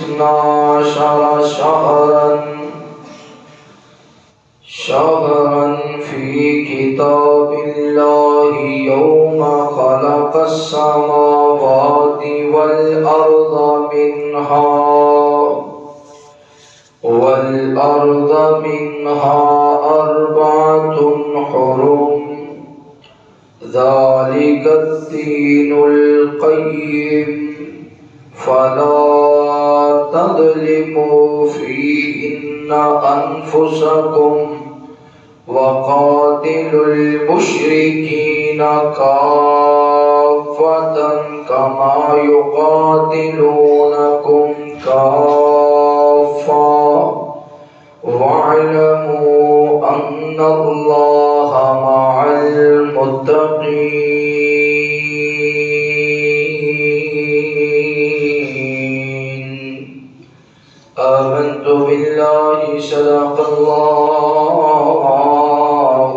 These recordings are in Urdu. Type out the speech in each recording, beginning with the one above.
12 شهرا في كتاب الله يوم خلق السماوات والأرض منها 4 حرم ذلك الدين القيم فلا تظلموا فيهن أنفسكم وقاتلوا المشركين كافة كما يقاتلونكم كافة واعلموا أن الله مع المتقين. آمنت بالله صدق الله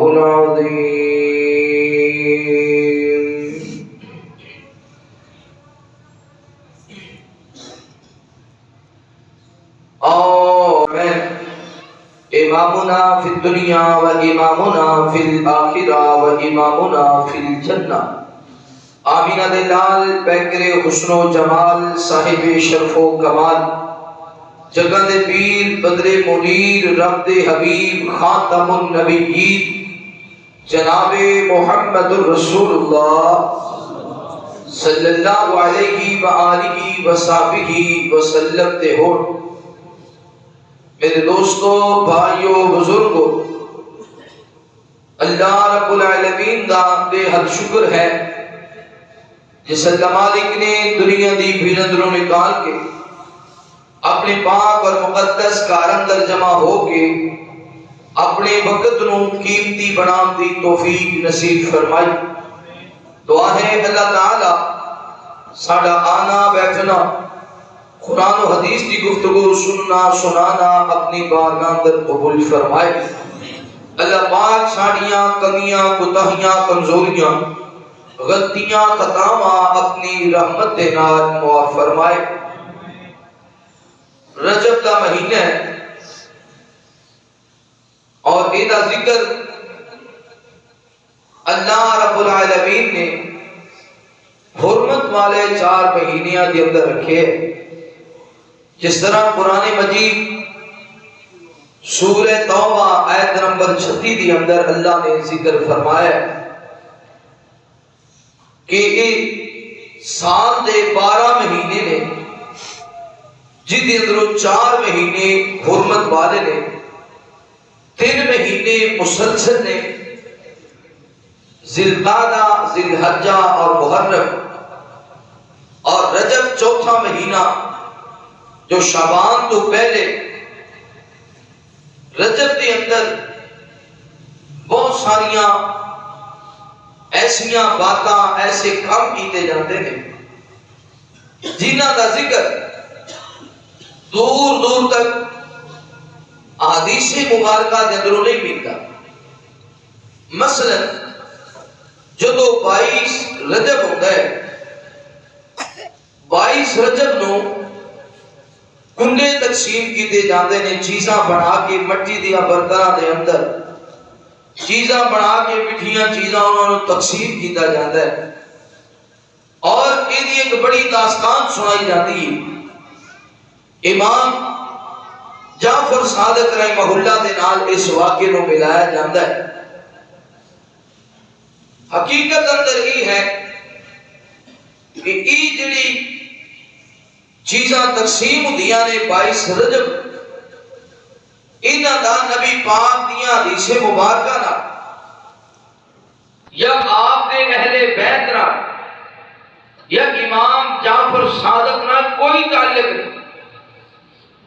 العظيم. آمين. إمامنا في الدنيا وإمامنا في الآخرة وإمامنا في الجنة. آمین دلال پیکر حسن و جمال صاحب شرف و کمال جگہ دے پیر بدر منیر رب دے حبیب خاتم النبیین جناب محمد الرسول اللہ صلی اللہ علیہ وآلہ وصحبہ وسلم دے ہو. میرے دوستو، بھائیو، بزرگو، اللہ رب العالمین دا بے حد شکر ہے جس اللہ مالک نے دنیا دی بھیڑ اندروں نکال کے اپنے پاک اور مقدس کار اندر جمع ہو کے اپنے وقت نو قیمتی بنام دی توفیق نصیب فرمائی. دعا ہے اللہ تعالی ساڈا آنا بیٹھنا قرآن و حدیث کی گفتگو سننا سنانا اپنی بارگاہ اندر قبول فرمائے. اللہ پاک ساڑیاں کمیاں کوتاہیاں کمزوریاں غلطیاں خطاواں اپنی رحمت دے نال معاف فرمائے. رجب کا مہینہ ہے اور ایدہ ذکر اللہ رب العالمین نے حرمت والے 4 مہینیاں دے اندر رکھے. جس طرح قرآن مجید سورہ توبہ آیت نمبر 36 دی اندر اللہ نے ذکر فرمایا کہ سال دے 12 مہینے نے جن دے اندروں 4 مہینے حرمت والے نے، 3 مہینے مسلسل نے، ذی القعدہ، ذی الحجہ اور محرم، اور رجب 4تھا مہینہ جو شعبان تو پہلے. رجب کے اندر بہت ساریاں ایسیاں باتاں ایسے کام کیتے جاتے ہیں جنہاں کا ذکر دور دور تک احادیث مبارکہ دے اندروں نہیں ملتا. مثلا جدو 22 رجب ہوتا ہے، 22 رجب نو کنڈے تقسیم کیتے جاندے نے، چیزاں بنا کے مٹی دیا برتناں دے اندر چیزاں بنا کے مٹھیاں چیزاں انہوں نے تقسیم کیتا جاتا ہے. اور یہ ایک بڑی داستان سنائی جاتی ہے. امام جعفر صادق رحمہ اللہ دے نال اس واقعے نو ملایا جاتا ہے. حقیقت اندر یہ ہے کہ یہ جڑی چیزاں تقسیم ہوندیاں نے 22 رجب، انہاں دا نبی پاک دیاں حدیث مبارکہ نال یا آپ دے اہل بیت نال یا امام جعفر صادق نال کوئی تعلق نہیں.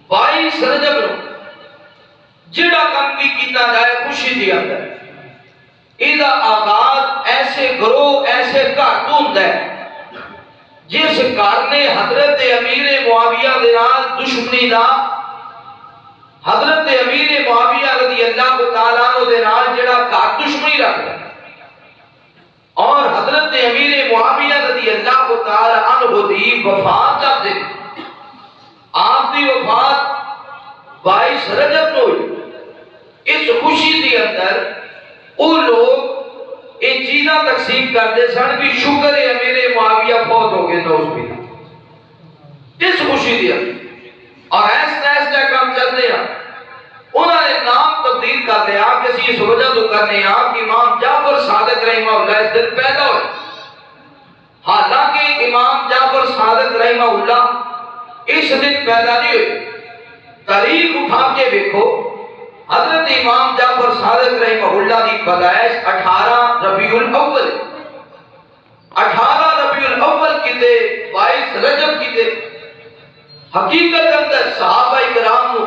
22 رجب نو جڑا کام بھی کیتا جائے خوشی دی اندر، ایدہ آغاز ایسے گروہ ایسے گھر تو ہوندا ہے جس گھر نے حضرت امیر معاویہ دے نال دشمنی دا، حضرت امیر معاویہ رضی اللہ تعالیٰ عنہ دے نال جڑا گھر دشمنی رکھتا ہے، اور حضرت امیر معاویہ رضی اللہ تعالیٰ عنہ دی وفات جب دے آپ دی وفات 22 رجب کو ہوئی. اس خوشی دی اندر وہ لوگ یہ چیزاں تقسیم کرتے سن بھی شکر ہے میرے معاویہ فوت ہو گئے نوز باللہ. اس خوشی دی اندر اور ایسا کام چلتے ہیں. انہوں نے نام تبدیل کر لیا کسی اس وجہ تو کرنے ہیں کہ امام جعفر صادق رحمہ اللہ اس دن پیدا ہوئے. حالانکہ امام جعفر صادق رحمہ اللہ اس دن پیدا نہیں ہوئے. تاریخ اٹھا کے دیکھو حضرت امام جعفر صادق رحمہ اللہ کی پیدائش 18 ربیع الاول 18 ربیع الاول کی تے 22 رجب کی تے. حقیقت اندر صحابہ کرام کو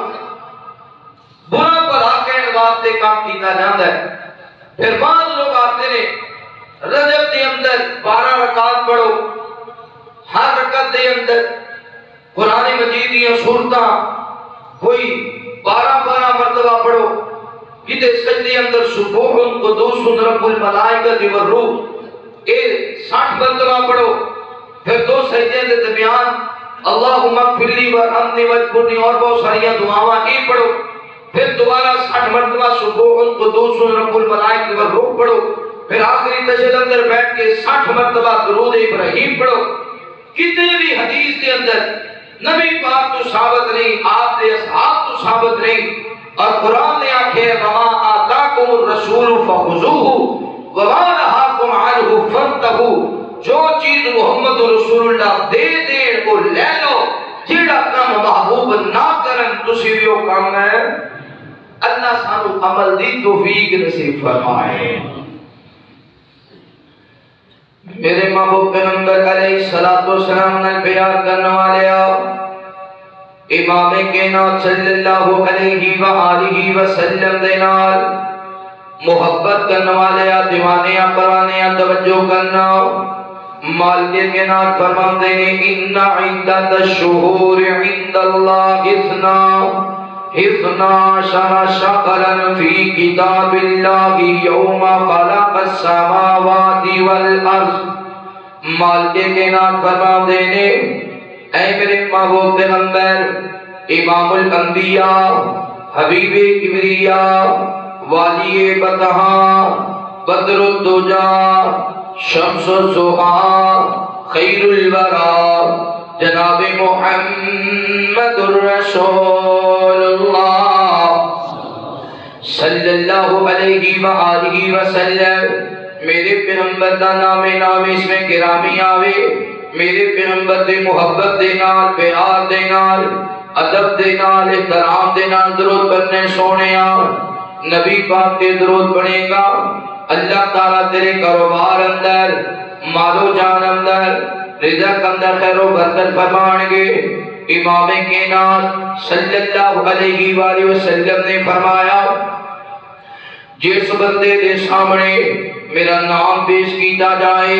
برا بھلا کہنے واسطے کام کیتا جاتا ہے. پھر بعض لوگ آتے ہیں رجب دے اندر 12 رکعت پڑھو, ہر رکعت دے اندر قرآن مجید دیا سورتاں کوئی 12 مرتبہ پڑھو. کتے سجدے اندر سبوح قدوس رب الملائکۃ والروح اے 60 مرتبہ پڑھو. پھر 2 سجدے دے درمیان اللہم اغفر لی وارحمنی واجبرنی اور بہت ساری دعاواں یہ پڑھو. پھر دوبارہ 60 مرتبہ سبوح قدوس رب الملائکۃ والروح پڑھو. پھر آخری تشہد اندر بیٹھ کے 60 مرتبہ درود ابراہیم پڑھو. کتنے بھی حدیث کے اندر نبی پاک تو ثابت نہیں, آپ کے اصحاب تو ثابت نہیں. اور قرآن نے آکھے وما آتاکم الرسول فخذوہ وما نہاکم عنہ فانتہوا. جو چیز محمد رسول اللہ دے دین کو لے لو, جیڑا کام محبوب نہ کرن تسی بھی وہ کام ہے. اللہ سانو عمل دی توفیق نصیب فرمائے. میرے محبوب پیغمبر علیہ الصلوۃ والسلام نے پیار کرنے والے امام کائنات صلی اللہ علیہ وآلہ وسلم دے نال محبت کرنے والے دیوانے پرانے توجہ کرنا. مالک کائنات فرماتے ہیں ان عدت الشہور عند اللہ اثنا عشر شهرا فی کتاب اللہ یوم خلق السماوات والارض. مالک کائنات فرماتے ہیں اے میرے محبوب پیغمبر امام الانبیاء حبیب کبریا والی بطحا بدر الدجا شمس الضحا خیر الورا جناب محمد الرسول اللہ صلی اللہ علیہ وآلہ وسلم. میرے پیغمبر دا نام اس میں گرامی آوے. میرے پیغمبر دے محبت دے نال پیار دے نال ادب دے نال احترام دے نال درود پڑھنے سونے نبی پاک کے درود پڑھے گا. اللہ تعالیٰ تیرے کاروبار اندر مالو جان اندر رزق اندر خیر و برکت فرمان گے. امام کائنات صلی اللہ علیہ وآلہ وسلم نے فرمایا جس بندے دے سامنے میرا نام پیش کیتا جائے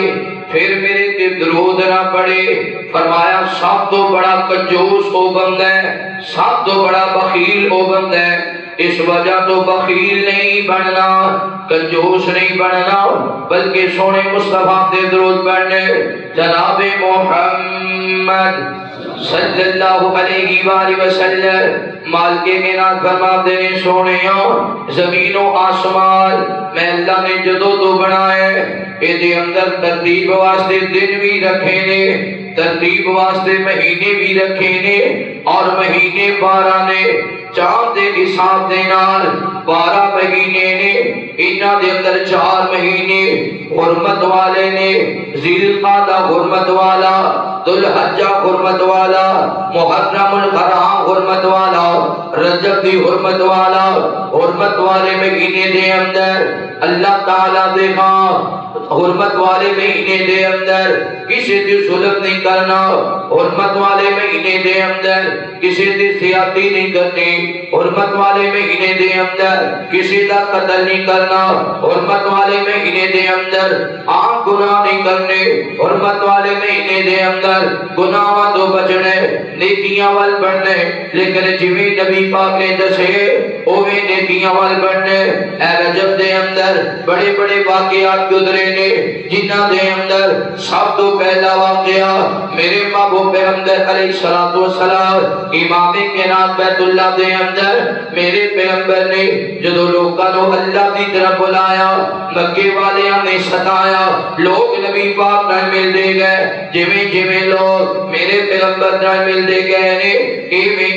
پھر میرے تے درود نہ پڑے, فرمایا سب تو بڑا کنجوس وہ بندہ ہے, سب تو بڑا بخیل وہ بندہ ہے. اس وجہ تو بخیل نہیں بننا, کنجوس نہیں بننا, بلکہ سونے مصطفیٰ دے درود پڑھنے. جناب محمد صلی اللہ علیہ وآلہ وسلم مالک کائنات فرماتے ہیں سونےوں زمین و آسمان میں اللہ نے جدو تو بنائے اے دے اندر ترتیب واسطے دن بھی رکھے نے, ترتیب واسطے مہینے بھی رکھے نے, اور مہینے 12 نے چاند دے حساب دے نال 12 مہینے نے. انہاں دے اندر 4 مہینے حرمت والے نے, ذی القعدہ حرمت والا, ذو الحجہ حرمت والا, محرم الحرام حرمت والا, رجب دی حرمت والا. حرمت والے مہینے دے اندر اللہ تعالیٰ دے حرمت والے مہینے دے اندر کسی دی ظلم نہیں کرنا, حرمت والے مہینے دے اندر کسی دی زیادتی نہیں کرنی, حرمت والے مہینے دے اندر کسی دا قتل نہیں کرنا, حرمت والے مہینے دے اندر عام گناہ نہیں کرنے, حرمت والے مہینے دے اندر گناہ تو بچنے, نیکیاں وال بڑھنے, لیکن جویں نبی پاک نے دسے اوویں نیکیاں ول بننے اے رجب دے اندر بڑے بڑے واقعات گزرے نے جنہاں دے اندر سب تو پہلا واقعہ میرے محبوب پیغمبر علیہ الصلوۃ والسلام امام کائنات بیت اللہ دے اندر میرے پیغمبر نے جدوں لوکاں نو اللہ دی طرف بلایا مکے والیاں نے ستایا لوگ نبی پاک نال ملدے گئے جویں جویں لوگ میرے پیغمبر نال ملدے گئے نے ایویں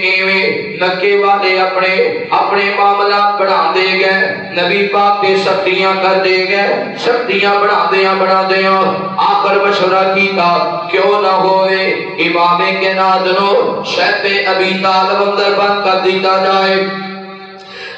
مکے والے اپنے معاملات بڑھاندے گئے نبی پاک تے سختیاں کردے گئے سختیاں بڑھاندیاں آخر مشورہ کیتا کیوں نہ ہوئے امام کائنات نو شیب ابی طالب اندر بند کر دیتا جائے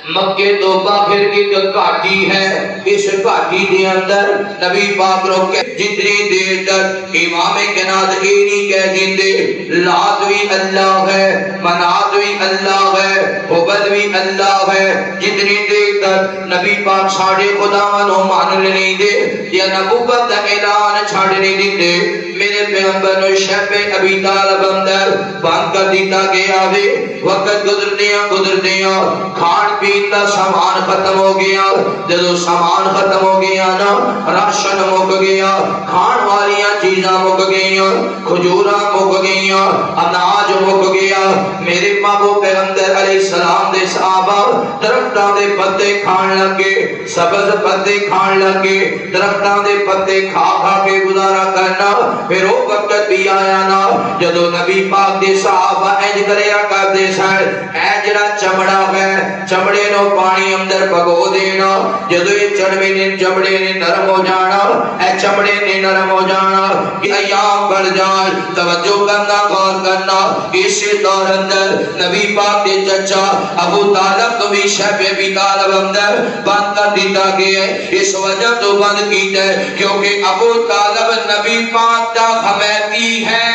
مکے تو باہر کی گھاٹی ہے اس گھاٹی دے اندر نبی پاک روکے جتنی دیر تک امام کائنات یہ نہیں کہہ دیندے لات بھی اللہ ہے منات بھی اللہ ہے حبل بھی اللہ ہے جتنی دیر تک نبی پاک ساڑھے خداونوں مان نہیں دے یا نبوت دا اعلان چھاڑ نہیں دیندے میرے پیغمبر نو شیب ابی طالب اندر بند کر دیتا گیا وے وقت گزردیاں کھان پین دا سامان ختم ہو گیا جدو سامان ختم ہو گیا نا راشن مک گیا کھان والیاں چیزاں مک گئیاں کھجوراں مک گئیاں اناج مک گیا میرے محبوب پیغمبر علیہ السلام دے صحابہ درختاں دے پتے کھان لگے سبز پتے کھان لگے درختاں دے پتے کھا کھا کے گزارا کرنا پھر وہ وقت بھی آیا نا جدو نبی پاک دے صحابہ انج کریا کردے سن اے جڑا چمڑا ہے چمڑے نو پانی اندر پگو دینا جدو یہ چمڑے نے نرم ہو جانا اے چمڑے نے نرم ہو جانا کہ ایام بڑھ جان توجہ کرنا غور کرنا اسی دور اندر نبی پاک دے چچا ابو طالب کو بھی شیب ابی طالب اندر بند کر دیتا گیا اس وجہ تو بند کیتا ہے کیونکہ ابو طالب نبی پاک دا حمیتی ہے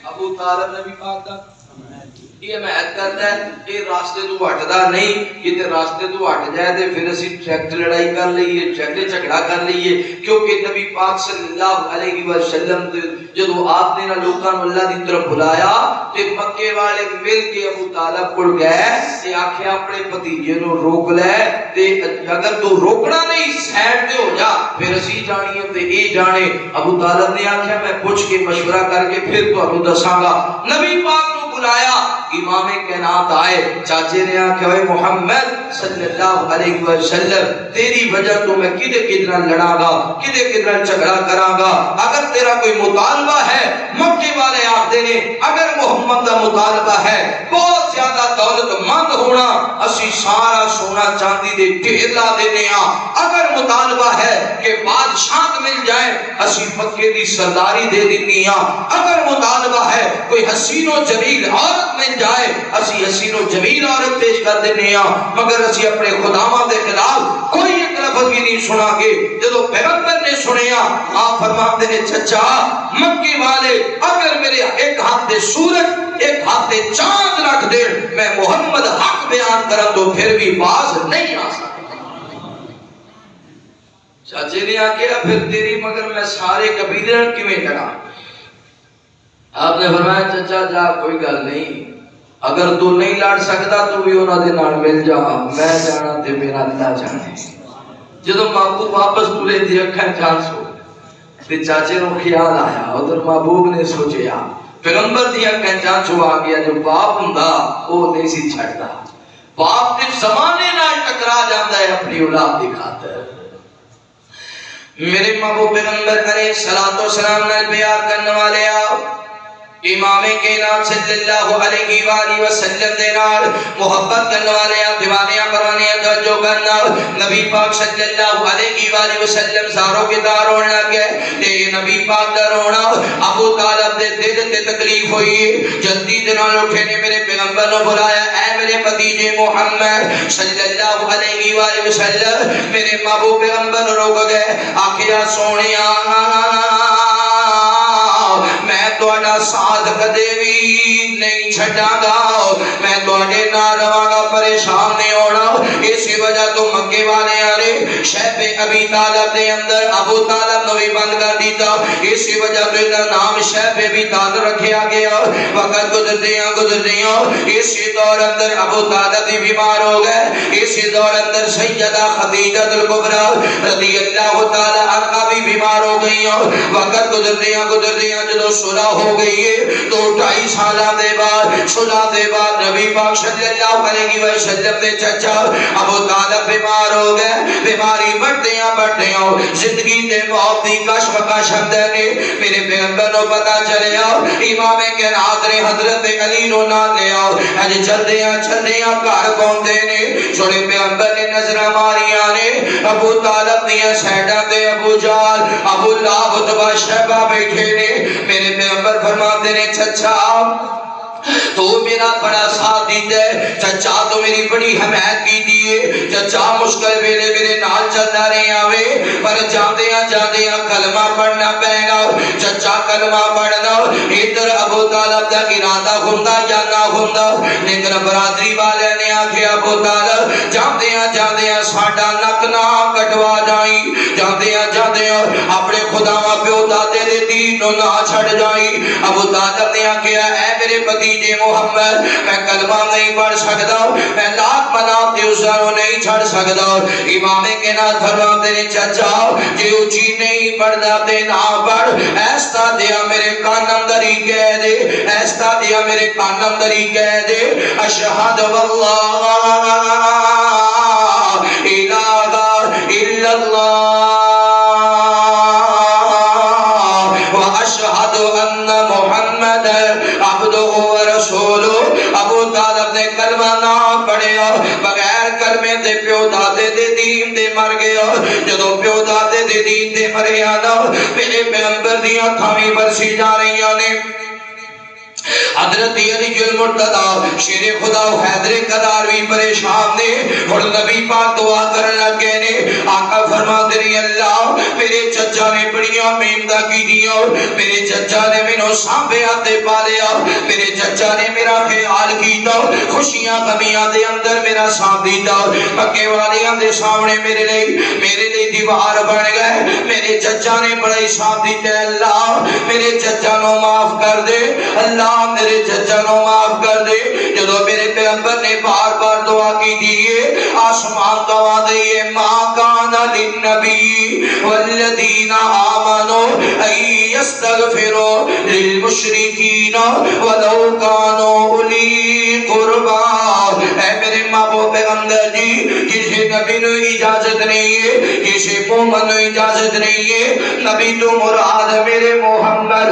ابو طالب نبی پاک دا یہ حمایت کرتا ہے یہ راستے تو ہٹدا نہیں کہ راستے تو ہٹ جائے تے پھر اسی ٹریکٹ لڑائی کر لئیے ٹریکٹ جھگڑا کر لئیے کیونکہ نبی پاک صلی اللہ علیہ وسلم جدو آپ نے نہ لوکاں نو اللہ دی طرف بلایا تے مکے والے مل کے ابو طالب کول گئے تے آکھیا اپنے بھتیجے نو روک لے تے اگر تو روکنا نہیں سائڈ تے ہو جا پھر اسی جانی تے اے جانے ابو طالب نے آکھیا میں پوچھ کے مشورہ کر کے پھر تانوں دساں گا نبی پاک نو بلایا امام کائنات آئے چاچے نے آکھا اے محمد صلی اللہ علیہ وسلم تیری وجہ تو میں کدھر لڑا گا کدھر جھگڑا کراں گا اگر تیرا کوئی مطالبہ ہے مکے والے آکھدے نے اگر محمد کا مطالبہ ہے بہت زیادہ دولت مند ہونا اسی سارا سونا چاندی دے ڈھیر لا دینے ہاں اگر مطالبہ ہے کہ بادشاہ مل جائے اسی مکے دی سرداری دے دینی ہاں اگر مطالبہ ہے کوئی حسین و جمیل عورت مل جائے اسی حسین و جمیل عورت پیش کر دینے ہاں مگر اسی اپنے خداواں دے خلاف کوئی ایک لفظ بھی نہیں سنا گے جدو پیغمبر نے سنیا آپ فرماتے ہیں چچا مکے والے اگر میرے ایک ہاتھ دے سورج ایک ہاتھ دے چاند رکھ دے میں محمد حق بیان کروں تو پھر بھی باز نہیں آ سکتا چاچے نے آکھیا پھر تیری مگر میں سارے قبیلے کیویں لڑا آپ نے فرمایا چچا جا کوئی گل نہیں اگر تو نہیں لڑ سکتا تو بھی انہاں دے نال مل جا میں جانا تے میرا اللہ جانے جدو محبوب واپس ٹرے دی اکھاں چانسو تے چاچے نو خیال آیا ادھر محبوب نے سوچیا پیغمبر دی اکھاں چانسو آ گیا جو باپ ہوندا او نہیں سی چھڑدا باپ تے زمانے نال ٹکرا جاندا ہے اپنی اولاد دی خاطر میرے محبوب پیغمبر علیہ الصلوۃ والسلام نے بیان کرنے والے امام کائنات صلی اللہ علیہ وآلہ وسلم دے نال محبت کرنے والے دیوانیاں کروانے توجہ کرنا نبی پاک صلی اللہ علیہ وآلہ وسلم ساروں کے دار رونے لگے تے نبی پاک دا رونا ابو طالب دے دل تے تکلیف ہوئی جلدی دے نال اٹھے نے میرے پیغمبر نے بلایا اے میرے بھتیجے محمد صلی اللہ علیہ وآلہ وسلم میرے محبوب پیغمبر روک گئے آکھیا سونیا میں تہاڈا ساتھ کدے بھی نہیں چھڈاں گا، میں تہاڈے نال رہاں گا، پریشان نہیں ہونا۔ اسی وجہ تو مکے والیاں نے شیب ابی طالب دے اندر ابو طالب نو بھی بند کر دیتا، اسی وجہ تو اس دا نام شیب ابی طالب رکھیا گیا۔ وقت گزردیاں اسی دور اندر ابو طالب بھی بیمار ہو گئے، اسی دور اندر سیدہ خدیجہ الکبریٰ رضی اللہ تعالی عنہا بھی بیمار ہو گئی۔ وقت گزردیاں جدو صلح ہو گئی ہے تو 2.5 سالہ دے بعد صلح دے بعد نبی پاک صلی اللہ علیہ وسلم دے چچا ابو طالب بیمار ہو گئے۔ بیماری بڑھدیاں زندگی دے موت دی کشف نے میرے پیغمبر نو پتہ چلیا، امام کائنات نے حضرت علی نو نال لیا، اج چلدیاں گھر پہنچے نے، سونے پیغمبر نے نظراں ماریاں نے ابو طالب دیاں سیڈاں تے ابو جہل ابو لہب اتبا شیبہ بیٹھے نے۔ میرے پیغمبر فرماتے نے چچا تو میرا بڑا ساتھ دیتا ہے، چچا تو میری بڑی حمایت کی دیئے، چچا مشکل ویلے میرے نال چلتا رہے آوے، پر جاندیاں کلمہ پڑھنا پڑے گا، چچا کلمہ پڑھنا۔ ادھر ابو طالب دا ارادہ ہوندا یا نہ ہوندا، لیکن برادری والے نے آکھے ابو طالب جاندیاں ساڈا نک نہ کٹوا جائی، جاندیاں اپنے خداواں پیو دادے دے دین نو نہ چھڑ جائی۔ ابو طالب نے آکھیا اے میرے بھتیجے محمد، میں کلمہ نہیں پڑھ سکتا، میں لاکھ منات دے اسروں نہیں چھڑ سکتا۔ امام کے نال فرماتے نے چچا جے اچھی نہیں پڑھدا تے نہ پڑھ، ایسا دیا میرے کان اندر ہی کہہ دے، ایسا دیا میرے کان اندر ہی کہہ دے، اشہد واللہ الہ الا اللہ واشہد ان محمد عبدہ ورسولہ۔ ابو طالب نے کلمہ نہ پڑھیا، بغیر کلمے دے پیو دادے دے دین دے مر گیا۔ جدو پیو دادے دے دین دے مریا نا، میرے پیغمبر دیاں تھامی برسی جا رہی نے۔ حضرت علی المرتضی شیر خدا و حیدر قداروی پریشان نے، اور نبی پاک دعا کرنے لگے نے۔ آقا فرماتے ہیں اللہ میرے چچا نے بڑیاں محنتاں کی دیا، میرے چچا نے مینوں سانبھے ہاتھے پالیا، میرے چچا نے میرا خیال کیتا، خوشیاں غمیاں دے اندر میرا ساتھ دیتا، مکے والیاں دے سامنے میرے لیے دیوار بن گئے، میرے چچا نے بڑا ہی ساتھ دیتا۔ اللہ میرے چچا نو معاف کر دے، اللہ میرے چچا نو معاف کر دے۔ جدو میرے پیغمبر نے بار بار دعا کی دیئے، آسمان دعا دیئے ما کان للنبی والذین آمنوا ان یستغفروا للمشرکین ولو کانوا اولی قربا۔ اے میرے محبوب پیغمبر جی، کسی نبی نو اجازت نہیں ہے، کسی مومن نو اجازت نہیں ہے، نبی تو مراد میرے محمد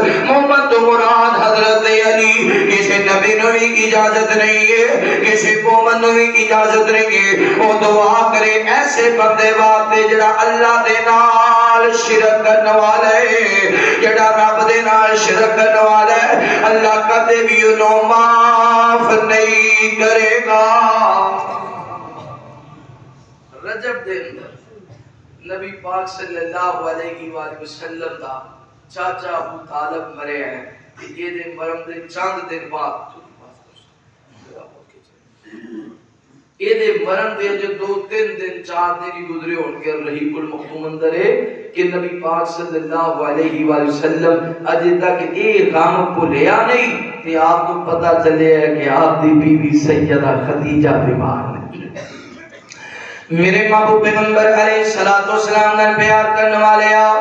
تو مراد حضرت علی، کسی نبی نو اجازت نہیں ہے، کسی مومن نو اجازت نہیں ہے وہ دعا کرے ایسے بندے واسطے جڑا اللہ دے نال شرک کرنے والا ہے، جڑا رب دے نال شرک کرنے والا ہے، اللہ کدے بھی انہوں معاف نہیں کرے گا۔ رجب دے اندر نبی پاک صلی اللہ علیہ وآلہ وسلم دا چاچا ابو طالب مرے ہیں، یہ دن مرم دن چاند دن بعد یہ دن مرم دن جو 2-3 دن 4 دن ہی گزرے ہونگے رحیق المختوم اندر ہے کہ نبی پاک صلی اللہ علیہ وآلہ وسلم اجے تک ایک غم بھولیا نہیں کہ آپ کو پتہ چلے ہے کہ آپ دی بیوی سیدہ خدیجہ بیمار نہیں۔ میرے محبوب پیغمبر علیہ السلام نے پیار کرنے والے آپ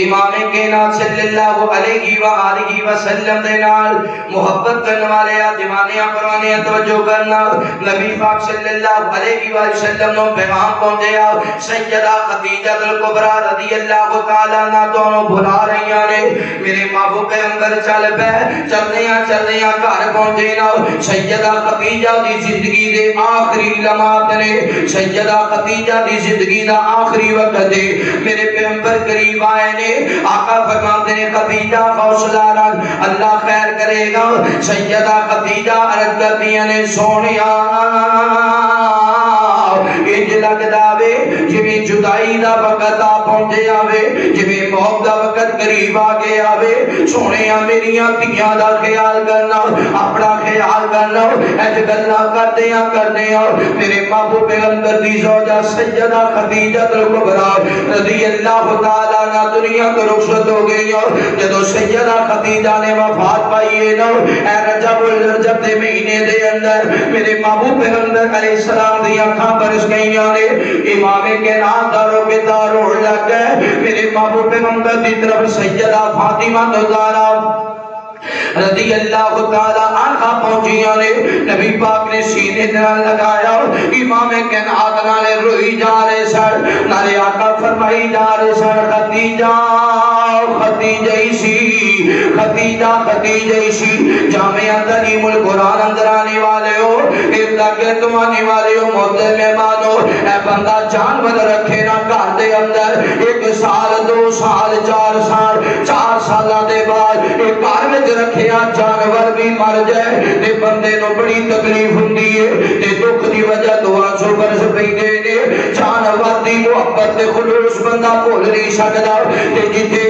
امام کائنات صلی اللہ علیہ وآلہ وسلم دے نال محبت کرنے والے دیوانیاں پروانیاں توجہ کرنا۔ نبی پاک صلی اللہ علیہ وآلہ وسلم نو پیغام پہنچیا، سیدہ خدیجہ الکبریٰ رضی اللہ تعالیٰ عنہ دونوں بلا رہی نے۔ میرے محبوب پیغمبر چل پے، چلدیاں گھر پہنچے نا۔ سیدہ خدیجہ دی زندگی دے آخری لمحات نے، سیدہ خدیجہ دی زندگی دا آخری وقت دے میرے پیغمبر قریب آئے نے۔ آقا فرماتے ہیں خدیجہ حوصلہ رکھ، اللہ خیر کرے گا۔ سیدہ خدیجہ عرض کرتی ہیں سونیا انج لگدا وے جویں جدائی دا وقت آ پہنچے آوے، جویں موت دا وقت قریب آ کے آوے سونے میریاں تیاں دا خیال کرنا اپنا خیال کرنا ایج گلہ کرتے ہیں میرے محبوب پیغمبر دی زوجہ سیدہ خدیجہ الکبریٰ رضی اللہ تعالیٰ عنہ دنیا کو رخصت ہو گئی جدو سیدہ خدیجہ نے وفات پائی نا اے رجب دے مہینے دے اندر میرے محبوب پیغمبر علیہ السلام دی آنکھاں برس گئیاں نے امام کے نام داروں کے داروں لگ گئے میرے محبوب پیغمبر دی طرف سیدہ فاطمہ زہرا رضی اللہ تعالیٰ عنہ پہنچیاں نے نبی پاک نے سینے دن لگایا امام کائنات نالے روئی جا رہے سر نالے آقا فرمائی جا رہے سر خدیجہ خدیجہ جامعہ تعلیم القرآن اندر آنے والے ہو ارتاقے تم آنے والے ہو محترم مہمان ہو اے بندہ جانور رکھے نا گھر دے اندر 1 سال 2 سال 4 سال 4 سالہ دے بعد ایک گھر میں رکھے جانور بھی مر جائے تے بندے نو بڑی تکلیف ہوندی ہے تے دکھ دی وجہ دعا سو برس پیندے نے جانور دی محبت تے خلوص بندہ بھول نہیں سکدا تے جتھے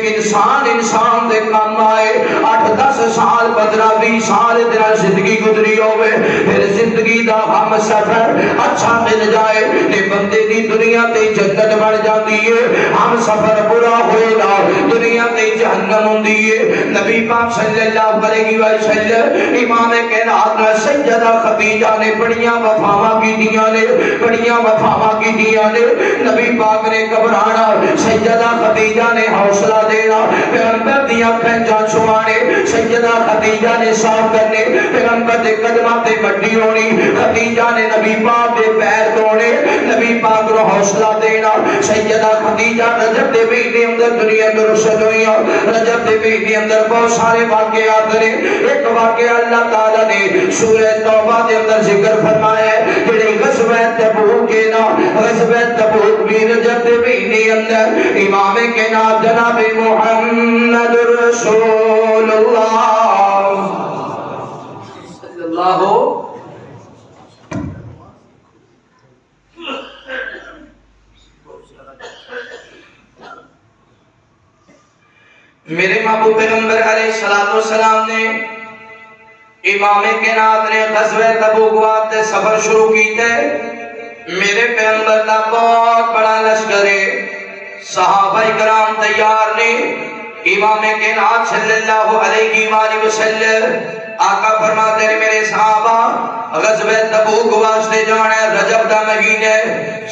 انسان دے کام آئے 8-10 سال 15-20 سال تیرا زندگی گزری ہوئے پھر زندگی دا ہم سفر اچھا مل جائے تے بندے دی دنیا تے جنت بن جاندی ہے ہم سفر برا ہوئے گا دنیا تے جہنم ہوندی ہے نبی پاک صلی اللہ علیہ وسلم امام کائنات سیدہ خدیجہ نے بڑیاں وفاواں کی دیاں نے نبی پاک نے گھبرانا سیدہ خدیجہ نے حوصلہ دینا پیغمبر دی آنکھیں جان چھوانے سیدہ خدیجہ نے صاف کرنے پیغمبر دے قدمہ تے مٹی ہونی خدیجہ نے نبی پاک دے پیر توڑے نبی پاک کو حوصلہ دینا سیدہ خدیجہ رجب دے مہینے اندر دنیا میں رخصت ہوئی رجب دے مہینے اندر بہت سارے واقعات نے ایک واقعہ اللہ تعالیٰ نے سورہ توبہ دے اندر ذکر فرمایا ہے جڑی غزوہ تبوک کے نا غزوہ تبوک بھی رجب دے مہینے اندر امام کے نام جناب محمد رسول اللہ صلی اللہ میرے محبوب پیغمبر علیہ السلام نے امام کائنات نے غزوہ تبوک واسطے سفر شروع کیتے میرے پیغمبر دا بہت بڑا لشکر ہے صحابہ کرام تیار نے امام کائنات صلی اللہ علیہ وآلہ وسلم آقا فرماتے ہیں میرے صحابہ غزوہ تبوک واسطے جانا ہے رجب دا مہینے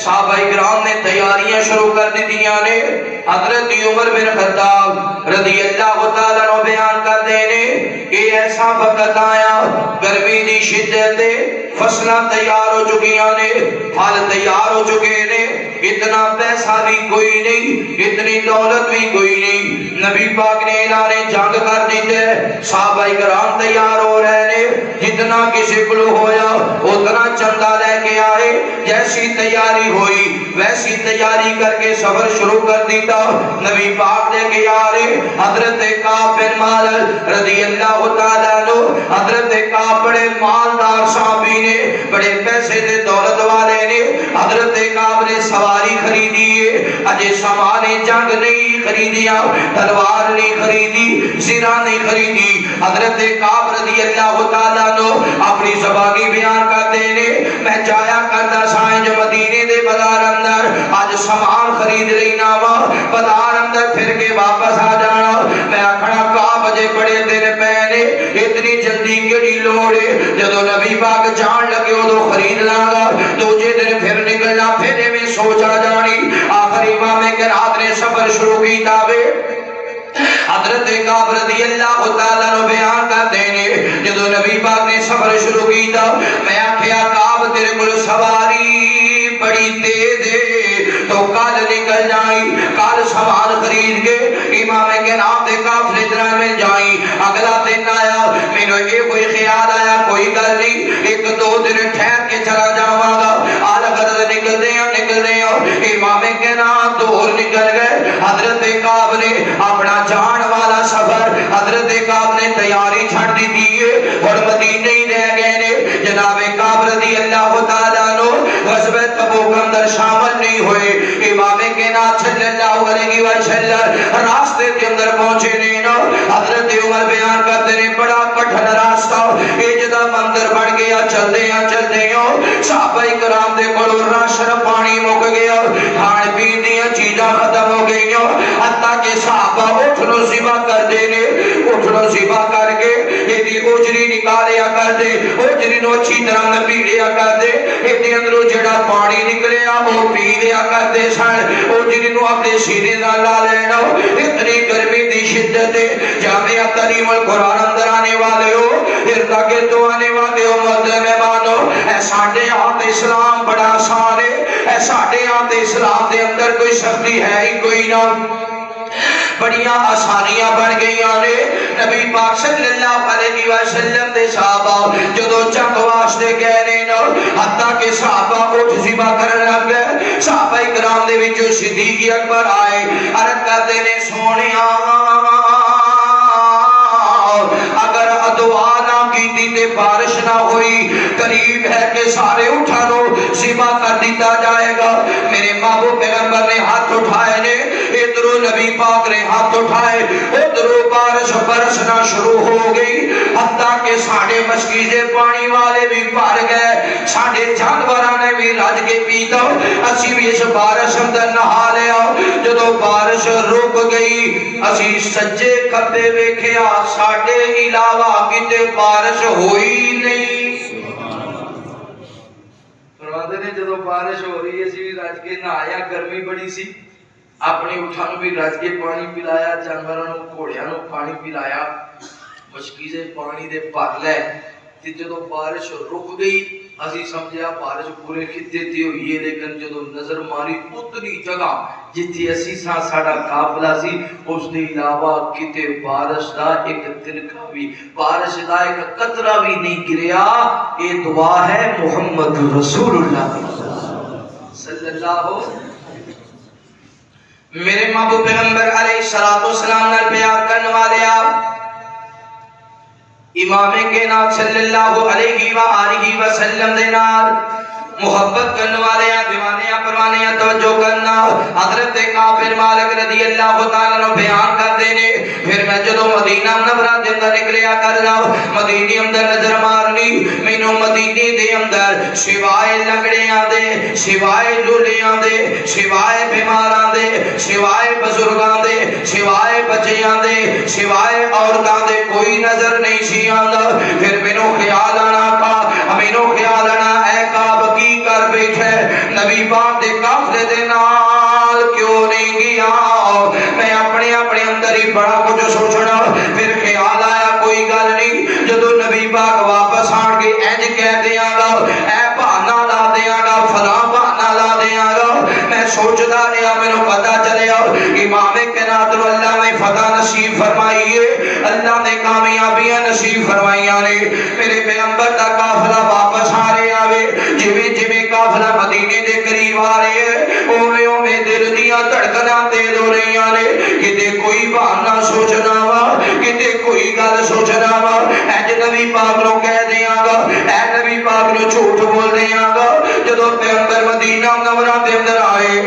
صحابہ کرام نے تیاریاں شروع کر دی دیاں نے حضرت عمر بن خطاب رضی اللہ تعالیٰ عنہ بیان کر دینے یہ ایسا وقت آیا گرمی دی شدت فصلہ تیار ہو چکیاں نے پھل تیار ہو چکے نے اتنا پیسہ بھی کوئی نہیں اتنی دولت بھی کوئی نہیں نبی پاک نے اعلان جنگ کر دیتے صحابہ کرام تیار ہو رہے نے جتنا کسی کو ہویا اتنا چندہ لے کے آئے جیسی تیاری ہوئی ویسی تیاری کر کے سفر شروع کر دیتا نبی پاک لے کے آرے حضرت کعب بن مالک رضی اللہ تعالیٰ عنہ حضرت کعب بڑے مالدار صحابی نے بڑے پیسے دے دولت والے نے حضرت کعب نے سواری خریدی ہے اجے سامان جنگ نہیں خریدیا تلوار نہیں خریدی زرہ نہیں خریدی حضرت کعب رضی اللہ تعالیٰ عنہ اپنی زبانی بیان کرتے نے میں جایا کرتا سائیں جو مدینے دے بازار اندر آج سامان خرید لینا وا بازار اندر پھر کے واپس آ جانا میں کھڑا کعب بجے بڑے دن پہنے اتنی جلدی کیڑی لوڑے جدو نبی پاک جان لگے ہو تو خرید لاگا دوجے دن پھر نکلنا پھر میں سوچا جانی آخر امام کائنات نے سفر شروع کی تابے حضرت کعب رضی اللہ تعالیٰ عنہ بیان کر دینے جدو نبی پاک نے سفر شروع کی تھا میں آکھیا کعب تیرے کل سواری بڑی تیز ہے تو کل نکل جائیں کل سامان خرید کے امام کے نام دے قافلے درہ میں جائیں اگلا دن آیا میں نے یہ کوئی خیال آیا کوئی گل نہیں 1-2 دن ٹھہر کے چلا جاواں گا آل غرض نکل دے امام کے نام دور نکل گئے حضرت کعب نے اپنا جان والا سفر حضرت کعب نے تیاری چھڑ دی دیئے اور مدینہ ہی رہ گئے نے جناب کعب رضی اللہ تعالیٰ عنہ غزوہ تبوک اندر شامل نہیں ہوئے امام کے نام صلی اللہ علیہ وسلم راستے کے اندر پہنچے نے نا حضرت عمر بیان کرتے نے بڑا کٹھن راستہ اجدا مندر بڑھ گیا چل دے صحابہ کرام دے کولو راشن پانی مک گیا کھان پین دیا چیزاں ختم ہو گئی حتیٰ کہ صحابہ اٹھنو ذبح کر دے نے اٹھنو ذبح کر کے ایدی اجری نکالیا کر دے اجری نو اچھی طرح نپیڑیا کر دے ایدی اندرو جڑا پانی نکلیا وہ پی لیا کر دے سن اجری نو اپنے سینے نہ لا لینا اتنی گرمی دی شدت جامعہ تعلیم القرآن اندر آنے والے ہو اردا کے تو آنے والے ہو محترم مہمانو اے ساڈے ہاتھ اسلام بڑا آسان ہے اے ساڈے ہاتھ اسلام دے اندر کوئی سختی ہے ہی کوئی نہ بڑیاں آسانیاں بڑھ گئی آنے نبی پاک صلی اللہ علیہ وسلم دے صحابہ جدو چند واسطے کہنے نو حتیٰ کہ صحابہ اٹھ ذبح کرنے لگ گئے صحابہ اکرام دے وچوں صدیق اکبر آئے عرض کرتے نے سونیا اگر دعا نہ کی تے بارش نہ ہوئی قریب ہے کہ سارے اٹھا لو ذبح کر دیتا جائے گا میرے محبوب پیغمبر نے ہاتھ اٹھائے نے ادھروں نبی پاک نے ہاتھ اٹھائے ادھروں بارش برسنا شروع ہو گئی حتیٰ کہ ساڑھے مشکیزے پانی والے بھی بھر گئے ساڑھے جانوراں نے بھی رج کے پیتا اسی بھی اس بارش اندر نہا لیا جدو بارش رک گئی اسی سجے کھبے ویکھیا ساڑھے علاوہ کتے بارش ہوئی نہیں فرماتے نے جدو بارش ہو رہی ہے اسی بھی رج کے نہایا گرمی بڑی سی اپنے اٹھانوں بھی رج کے پانی پلایا جانوراں گھوڑیاں نو پانی پلایا مشکیزے پانی دے بھر لے تے جدو بارش رک گئی اسی سمجھیا بارش پورے خطے تے ہوئی ہے لیکن جدو نظر ماری اتنی جگہ جتھے اسی ساڑا قافلہ سی اس دے علاوہ کتے بارش دا ایک تنکا بھی بارش دا ایک قطرہ بھی نہیں گریا اے دعا ہے محمد رسول اللہ صلی اللہ میرے محبوب پیغمبر علیہ السلام نے بیان کرنے والے آپ امام کائنات صلی اللہ علیہ وآلہ وسلم دے نال محبت کرنے والے ہیں دیوانے ہیں پروانے ہیں توجہ کرنا حضرت کعب مالک رضی اللہ تعالیٰ نے بیان کر دینے پھر میں جدو مدینہ منورہ دے اندر نکلیا کر جاؤ مدینی اندر نظر مارنی مینوں مدینی دے اندر سوائے لنگڑیاں دے سوائے لولیاں دے سوائے بیماراں دے سوائے بزرگاں دے سوائے بچیاں دے سوائے عورتاں دے کوئی نظر نہیں سی آندا پھر مینوں خیال آنا کا مینوں خیال آنا اے کعب کی کر بیٹھے نبی پاک دے قافلے دے نال کیوں نہیں گیا میں اپنے اندر ہی بڑا کچھ سوچنا پھر خیال آیا کوئی گل نہیں جدو نبی پاک واپس آن کے انج کہہ دیاں گا اے بہانہ لا دیاں گا فلاں بہانہ لا دیاں گا میں سوچدا رہیا مینوں پتہ چلیا امام کائنات نو اللہ نے فتح نصیب فرمائی ہے اللہ نے کامیابیاں نصیب فرمائیاں نے میرے پیغمبر دا قافلہ واپس آ رہا ہے جویں قافلہ مدینے دے قریب آ رہے ہیں اوویں دل دیاں دھڑکناں تیز ہو رہی نے کتے کوئی بہانہ سوچنا وا کتے کوئی گل سوچنا وا اج نبی پاک نو کہہ دیاں گا اے نبی پاک نو جھوٹ بول دیاں گا جدو پیغمبر مدینہ منورہ دے اندر آئے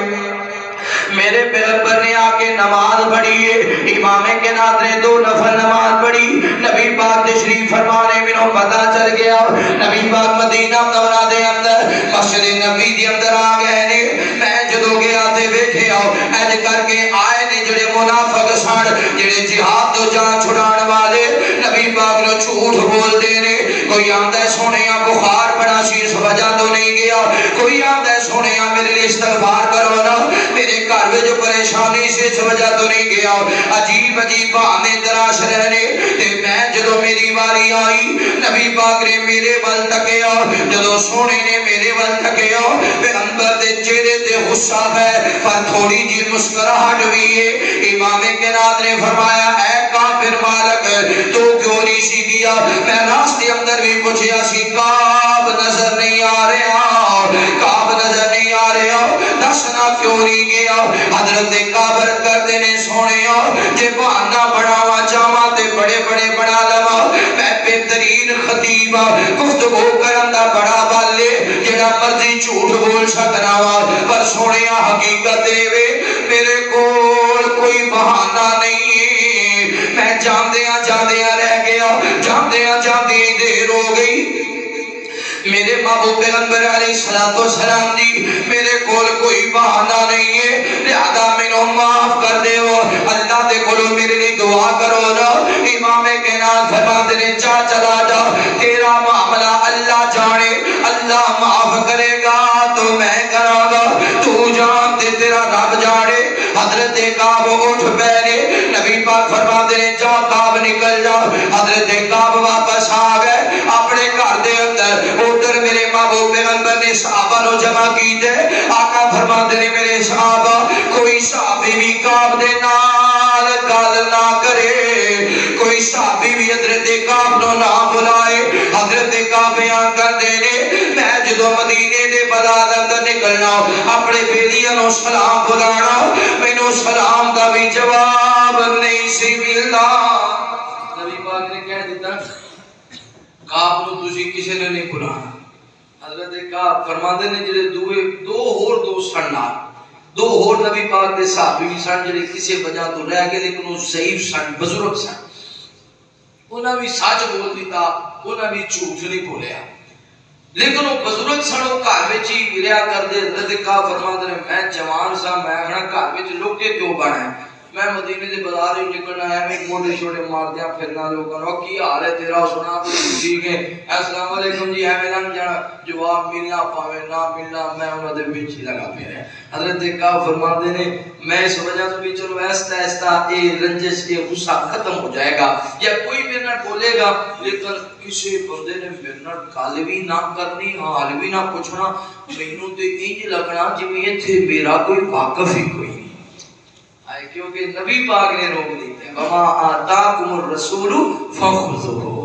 میرے پیغمبر نے آکے نماز پڑھی ہے امام کائنات نے 2 نفل نماز پڑھی نبی پاک تشریف فرمانے منوں پتہ چل گیا نبی پاک مدینہ منورہ دے اندر مسجد نبی دے اندر آ گئے نے میں جدو گیا تے بیٹھے آؤ اج کر کے آئے نے جڑے منافق سن جڑے جہاد تو جان چھڑان والے نبی پاک نو جھوٹ بول دے نے کوئی آندا ہے سونیا بخار بڑا سی اس وجہ تو نہیں گیا کوئی آندا ہے سونیا میرے لیے استغفار کرو نا میرے گھر میں جو پریشانی سے اس وجہ تو نہیں گیا عجیب عجیب بہانے تراش رہنے تے میں جدو میری باری آئی نبی پاک نے میرے ول تکیا جدو سونے نے میرے ول تکیا پیغمبر دے چہرے تے غصہ ہے پر تھوڑی جی مسکراہٹ بھی ہے امام کائنات نے فرمایا اے کافر مالک تو کیوں نہیں سی گیا میں راستے اندر بھی پوچھیا سی کعب نظر نہیں آ رہا کعب نظر نہیں آ رہا دسنا کیوں نہیں گیا حضرت کعب کردے نے سونیا جے بہانہ بڑھاوا چاہواں تے بڑے بڑے بڑھا لواں میں بہترین خطیب گفتگو کرن دا بڑا بالے جڑا مرضی جھوٹ بول سکنا وا پر سونیا حقیقت اے وے میرے کول کوئی بہانہ نہیں، میں جاندیاں جاندیاں رہ گیا، جاندیاں جاندیاں دیر ہو گئی۔ میرے محبوب پیغمبر علیہ السلام دی میرے کول کوئی بہانہ نہیں ہے، لہذا مینوں معاف کر دیو، اللہ دے کولوں میرے لیے دعا کرو نا۔ امام کائنات فرماتے نے جا چلا جا، تیرا معاملہ اللہ جانے، اللہ معاف کرے گا تو میں کراں گا، تو جان تے تیرا رب جانے۔ حضرت کعب اٹھ بیٹھے، نبی پاک فرماتے نے جا کعب نکل جا۔ حضرت کعب واپس آ گئے اپنے گھر دے اندر، ادھر میرے محبوب پیغمبر نے صحابہ نو جمع کیتے، آقا فرماتے نے میرے صحابہ کوئی صحابی بھی کعب دے نال گل نہ کرے، کوئی صحابی بھی حضرت کعب نو نہ بلائے۔ حضرت کعب بیان کردے نے میں جدوں مدینے دے بازار اندر نکلنا اپنے بیلیاں نو سلام بلانا، مینوں سلام دا بھی جواب نہیں سی ملدا۔ نبی پاک نے کہہ دیتا کعب نو تسی کسی نے نہیں بلانا۔ حضرت کعب فرماندے نے جڑے دو ہور سن، دو ہور نبی پاک دے صحابی بھی سن جڑے کسی وجہ تو رہ گئے، لیکن وہ ضعیف سن، بزرگ سن، انہاں بھی سچ بول دیتا، انہاں بھی جھوٹ نہیں بولیا، لیکن وہ بزرگ سن، وہ گھر وچ ہی رہیا کردے۔ حضرت کعب فرماندے نے میں جوان سا، میں کہنا گھر وچ لوکے کیوں بنا، میں مدینے دے بازار ہی نکلنا ہے، میں موڑے چھوڑے مار دیاں پھرنا لوگوں نو کی حال ہے تیرا سنا ٹھیک ہے السلام علیکم جی ایویں لنگ جانا، جواب ملنا پاوے نہ ملنا، میں انہاں دے وچ ہی لگا پھریا۔ حضرت کعب فرماندے نے میں اس وجہ تو بھی چلو ایستا ایستا اے رنجش اے غصہ ختم ہو جائے گا، یا کوئی میرے نال بولے گا، لیکن کسی بندے نے میرے نال گل بھی نہ کرنی، حال بھی نہ پوچھنا، مینوں تے انج لگنا جویں ایتھے میرا کوئی واقف ہی کوئی نہیں، کیونکہ نبی پاک نے روک دیتے وما آتاکم الرسول فخذوہ۔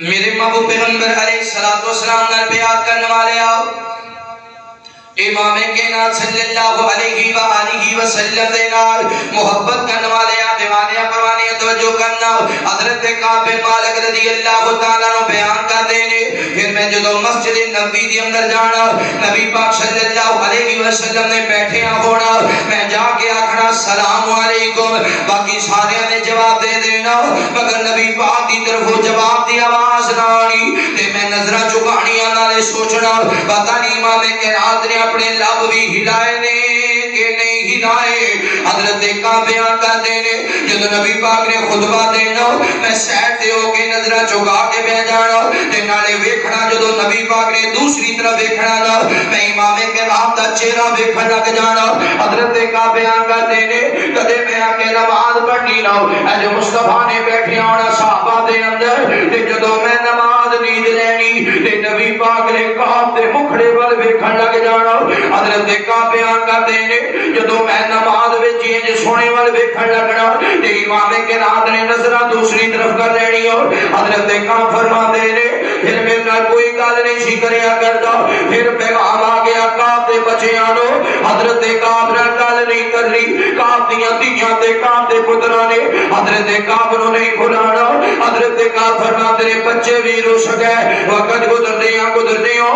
میرے محبوب پیغمبر علیہ السلام نال بیعت کرنے والے آؤ، امام کائنات صلی اللہ علیہ وآلہ وسلم دے نال محبت کرنے والے دیوانے پروانے توجہ کرنا۔ حضرت کعب بن مالک رضی اللہ تعالیٰ نو بیان کر دینے، پھر میں جدو مسجد نبوی دی اندر جانا، نبی پاک صلی اللہ علیہ وسلم نے بیٹھے ہونا، میں جا کے آکھنا السلام علیکم، باقی سارے نے جواب دے دینا، مگر نبی پاک دی طرف جواب دی آواز نہ آنی، تے میں نظرہ چکانی نالے سوچنا پتہ نہیں امام کائنات نے اپنے لب بھی ہلائے نے کہ نہیں ہلائے۔ حضرت کعب بیان کر دینے جدو نبی پاک نے خطبہ دینا، میں سیٹ دے ہو کے نظرہ چکا کے بہ جانا، تے نالے ویکھنا جدو نبی پاک نے دوسری طرف ویکھنا نا، میں امام کائنات دا چہرہ ویکھن لگ جانا۔ حضرت کعب بیان کر دینے کدے میں آ کے نماز پڑھنی نہ اے جو مصطفیٰ نے بیٹھے ہونا صحابہ دے اندر، تے جدو میں نماز نیند لینی تے نبی پاک نے کعب دے مکھڑے ول ویکھن لگ جانا۔ حضرت کعب بیان کر دینے جدو میں نماز وچ جے سونے ول ویکھن لگنا تے امام کائنات نے نظرہ دوسری طرف کر لینی، اور حضرت کعب فرماندے نے پھر میرے نال کوئی گل نہیں سی کریا کردا، پھر پیغام آ گیا کعب دے بچیاں نو، حضرت کعب نال گل نہیں کرنی، کعب دیاں دھیاں تے کعب دے پتراں نے حضرت کعب نو نہیں بلانا۔ حضرت کعب فرماندے نے بچے بھی رس گئے، وقت گزرنے ہو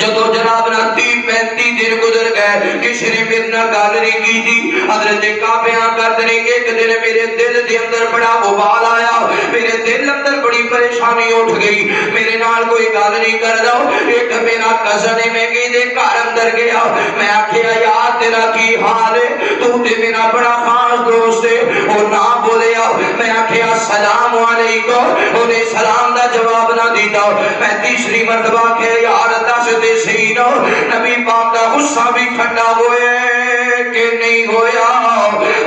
جدو جناب نا 30-35 دن گزر گئے، کسی نے میرے نال گل نہیں کی تھی۔ حضرت کعب بیان کرتے ہیں ایک دن میرے دل دے اندر بڑا ابال آیا، میرے دل اندر بڑی پریشانی اٹھ گئی، میرے نال کوئی گل نہیں کردا۔ ایک میرا کزن ہے، میں کہندے گھر اندر گیا، میں آکھیا یار تیرا کی حال ہے، تو تے میرا بڑا خاص دوست ہے، او نہ بولیا، میں آکھیا السلام علیکم، انہیں سلام دا جواب نہ دیتا، میں تیسری مرتبہ کہ یار دے صحیح نو نبی پاک دا غصہ بھی ٹھنڈا ہوئے کہ نہیں ہویا،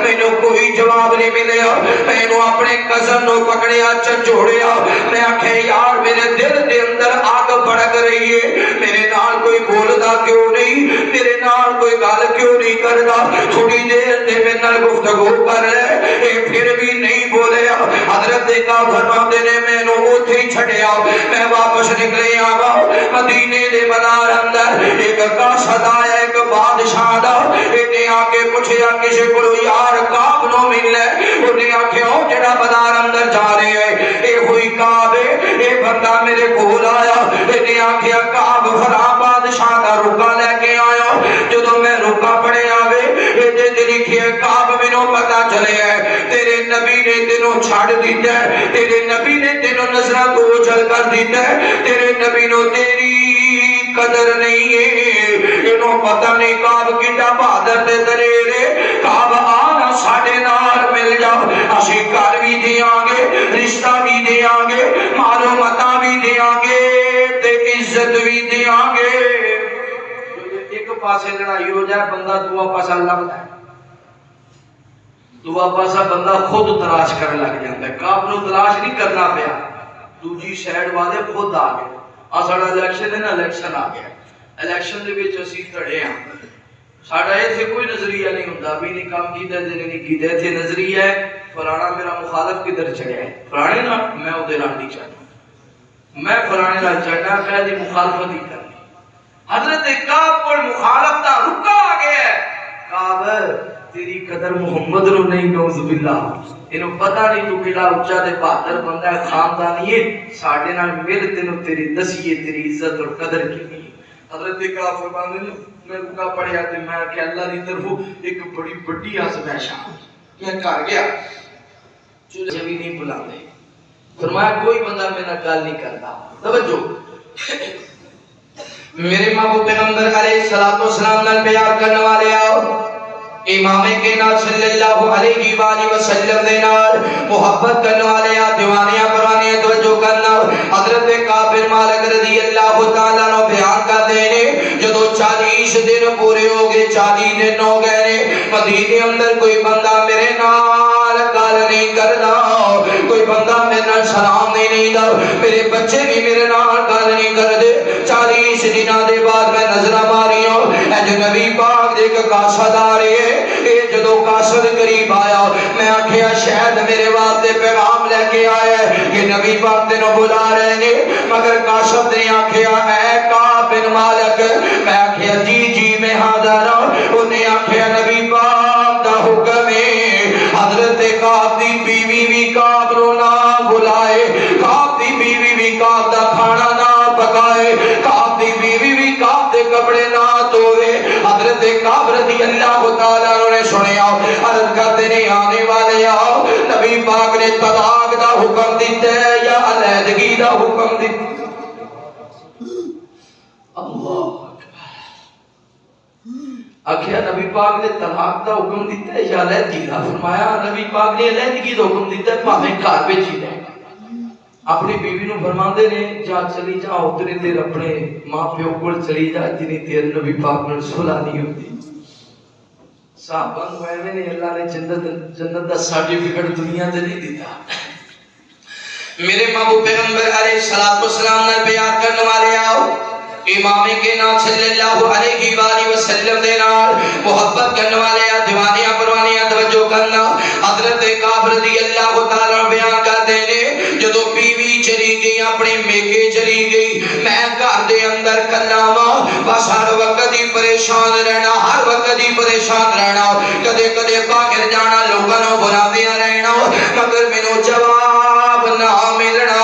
میں نے کوئی جواب نہیں ملیا، میں نے اپنے کزن نو پکڑیا چنچوڑیا، میں آکھے یار میرے دل دے اندر آگ بڑک رہی ہے، میرے نال کوئی بولدا کیوں نہیں، میرے نال کوئی گل کیوں نہیں کردا، تھوڑی دیر تے میرے نال گفتگو کر لے، اے پھر بھی نہیں بولیا۔ حضرت کعب فرماندے نے میں نے اوتھے ہی چھڈیا، میں واپس نکلے آگا مدینے دے بازار اندر، ایک قاصد آیا ایک بادشاہ دا، انہیں آ کے پوچھیا کسی کو یار کعب نو ملے، انہیں آکھیا او جڑا بازار اندر جا رہے ہیں اے ہوئی کعب ہے، اے بندہ میرے کول آیا، انہیں آکھیا کعب فلاں بادشاہ دا رکا لے کے آیا، جدو میں رکا تیرے نبی نے تینوں نظرہ کو اچھل کر دیتا ہے، تیرے نبی نو تیری قدر نہیں ہے، انہوں پتہ نہیں کعب کیتا بہادر دے دلیرے، کعب آنا ساڑھے نار مل جاؤ، اسی کار بھی دیاں گے، رشتہ بھی دیاں گے، معلومتہ بھی دیاں گے، تے عزت بھی دیاں گے۔ ایک پاسے لڑائی ہو جائے بندہ دعا پاسا لگتا ہے، دعا پاسا بندہ خود تلاش کرنے لگ جاتا ہے، کعب نو تلاش نہیں کرنا پیا، دوجی سائیڈ والے خود آ گئے۔ ساڑا الیکشن ہے نا، الیکشن آ گیا، الیکشن دے وچ اسی کھڑے ہیں، ساڑا ایتھے کوئی نظریہ نہیں ہوندا بھی نہیں کام کیتا تے نہیں کیتا، ایتھے نظریہ ہے فلانا میرا مخالف کدھر چڑھیا ہے، فلانے نا میں اودے نال نہیں چڑھنا، میں فلانے نال چڑھنا، میں دی مخالفت ہی کرنی۔ حضرت کعب کو مخالف دا رکا آ گیا ہے، کعب تیری قدر محمد رو نہیں، نعوذ باللہ، انہوں پتہ نہیں تو کیڑا اچھا دے بہادر بندہ ہے، خاندانی ہے، ساڑھے نال مل تینوں تیری دسیے تیری عزت اور قدر کی نہیں۔ حضرت کعب فرماندے نے میں رکا پڑھیا تے میں کہ اللہ دی طرفوں ایک بڑی بڑی آزمائش آ میں گھر گیا، چولہے بھی نہیں بلاندے، فرمایا کوئی بندہ میرا گل نہیں کرتا۔ توجہ، میرے محبوب پیغمبر علیہ السلام نال پیار کرنے والے آؤ، امام کائنات صلی اللہ علیہ وآلہ وسلم دے نال محبت کرنے والے آ، دیوانیاں پروانیاں توجہ کرنا۔ حضرت کعب بن مالک رضی اللہ تعالیٰ عنہ بیان کر دینے، جدو 40 دن پورے ہو گئے، 40 دن ہو گئے، مدینے اندر کوئی بندہ میرے نال گل نہیں کردا، کوئی بندہ میرے نال سلام نہیں دا، میرے بچے بھی میرے نال گل نہیں کردے۔ 40 دنوں دے بعد میں نظر ماری ہوں، اے جو نبی پاک دے کا قاصد آ رہے ہیں، اے جدو قاصد قریب آیا میں آکھیا شاید میرے واسطے پیغام لے کے آیا ہے، کہ نبی پاک تینوں بلا رہے ہیں، مگر قاصد نے آکھیا اے کعب بن مالک، میں آکھیا جی جی میں حاضر ہوں، انہیں آکھیا نبی پاک دا حکم ہے حضرت کعب دی بیوی بھی کعب نو نہ بلائے، کعب دی بیوی بھی کعب دا کھانا نہ پکائے، کعب دی بیوی بھی کعب دے کپڑے نہ دھوئے۔ حضرت کعب رضی اللہ تعالیٰ عنہ نے سنیا، عرض کرتے نے آنے والے آؤ، نبی پاک نے طلاق دا حکم دیتا ہے یا علیحدگی دا حکم دیتا ہے؟ اللہ اکھیا نبی پاک نے طلاق دا حکم دیتا ہے یا علیحدگی دا؟ فرمایا نبی پاک نے علیحدگی دا حکم دیتا ہے، پاویں گھر وچ ہی رہے۔ اپنی بیوی نو فرماندے نے جا چلی جا اتنی دیر اپنے ماں پیو کول چلی جا جنی دیر نبی پاک نال صلح نہیں ہوتی۔ صحابہ نو ایویں نے اللہ نے جنت دا سرٹیفکیٹ دنیا تے نہیں دیتا۔ میرے محبوب پیغمبر علیہ السلام نال پیار کرنے والے آؤ، امام کائنات صلی اللہ علیہ وآلہ وسلم دے نال محبت کرنے والے آ، دیوانیاں پروانیاں توجہ کرنا۔ حضرت کعب رضی اللہ تعالیٰ بیان کرتے نے جدو بیوی چلی گئی اپنے میکے چلی گئی، میں گھر دے اندر کلا وا، بس ہر وقت ہی پریشان رہنا، ہر وقت ہی پریشان رہنا، کدے کدے باہر جانا لوگوں نو بلاندیاں رہنا، مگر مینوں جواب نہ ملنا۔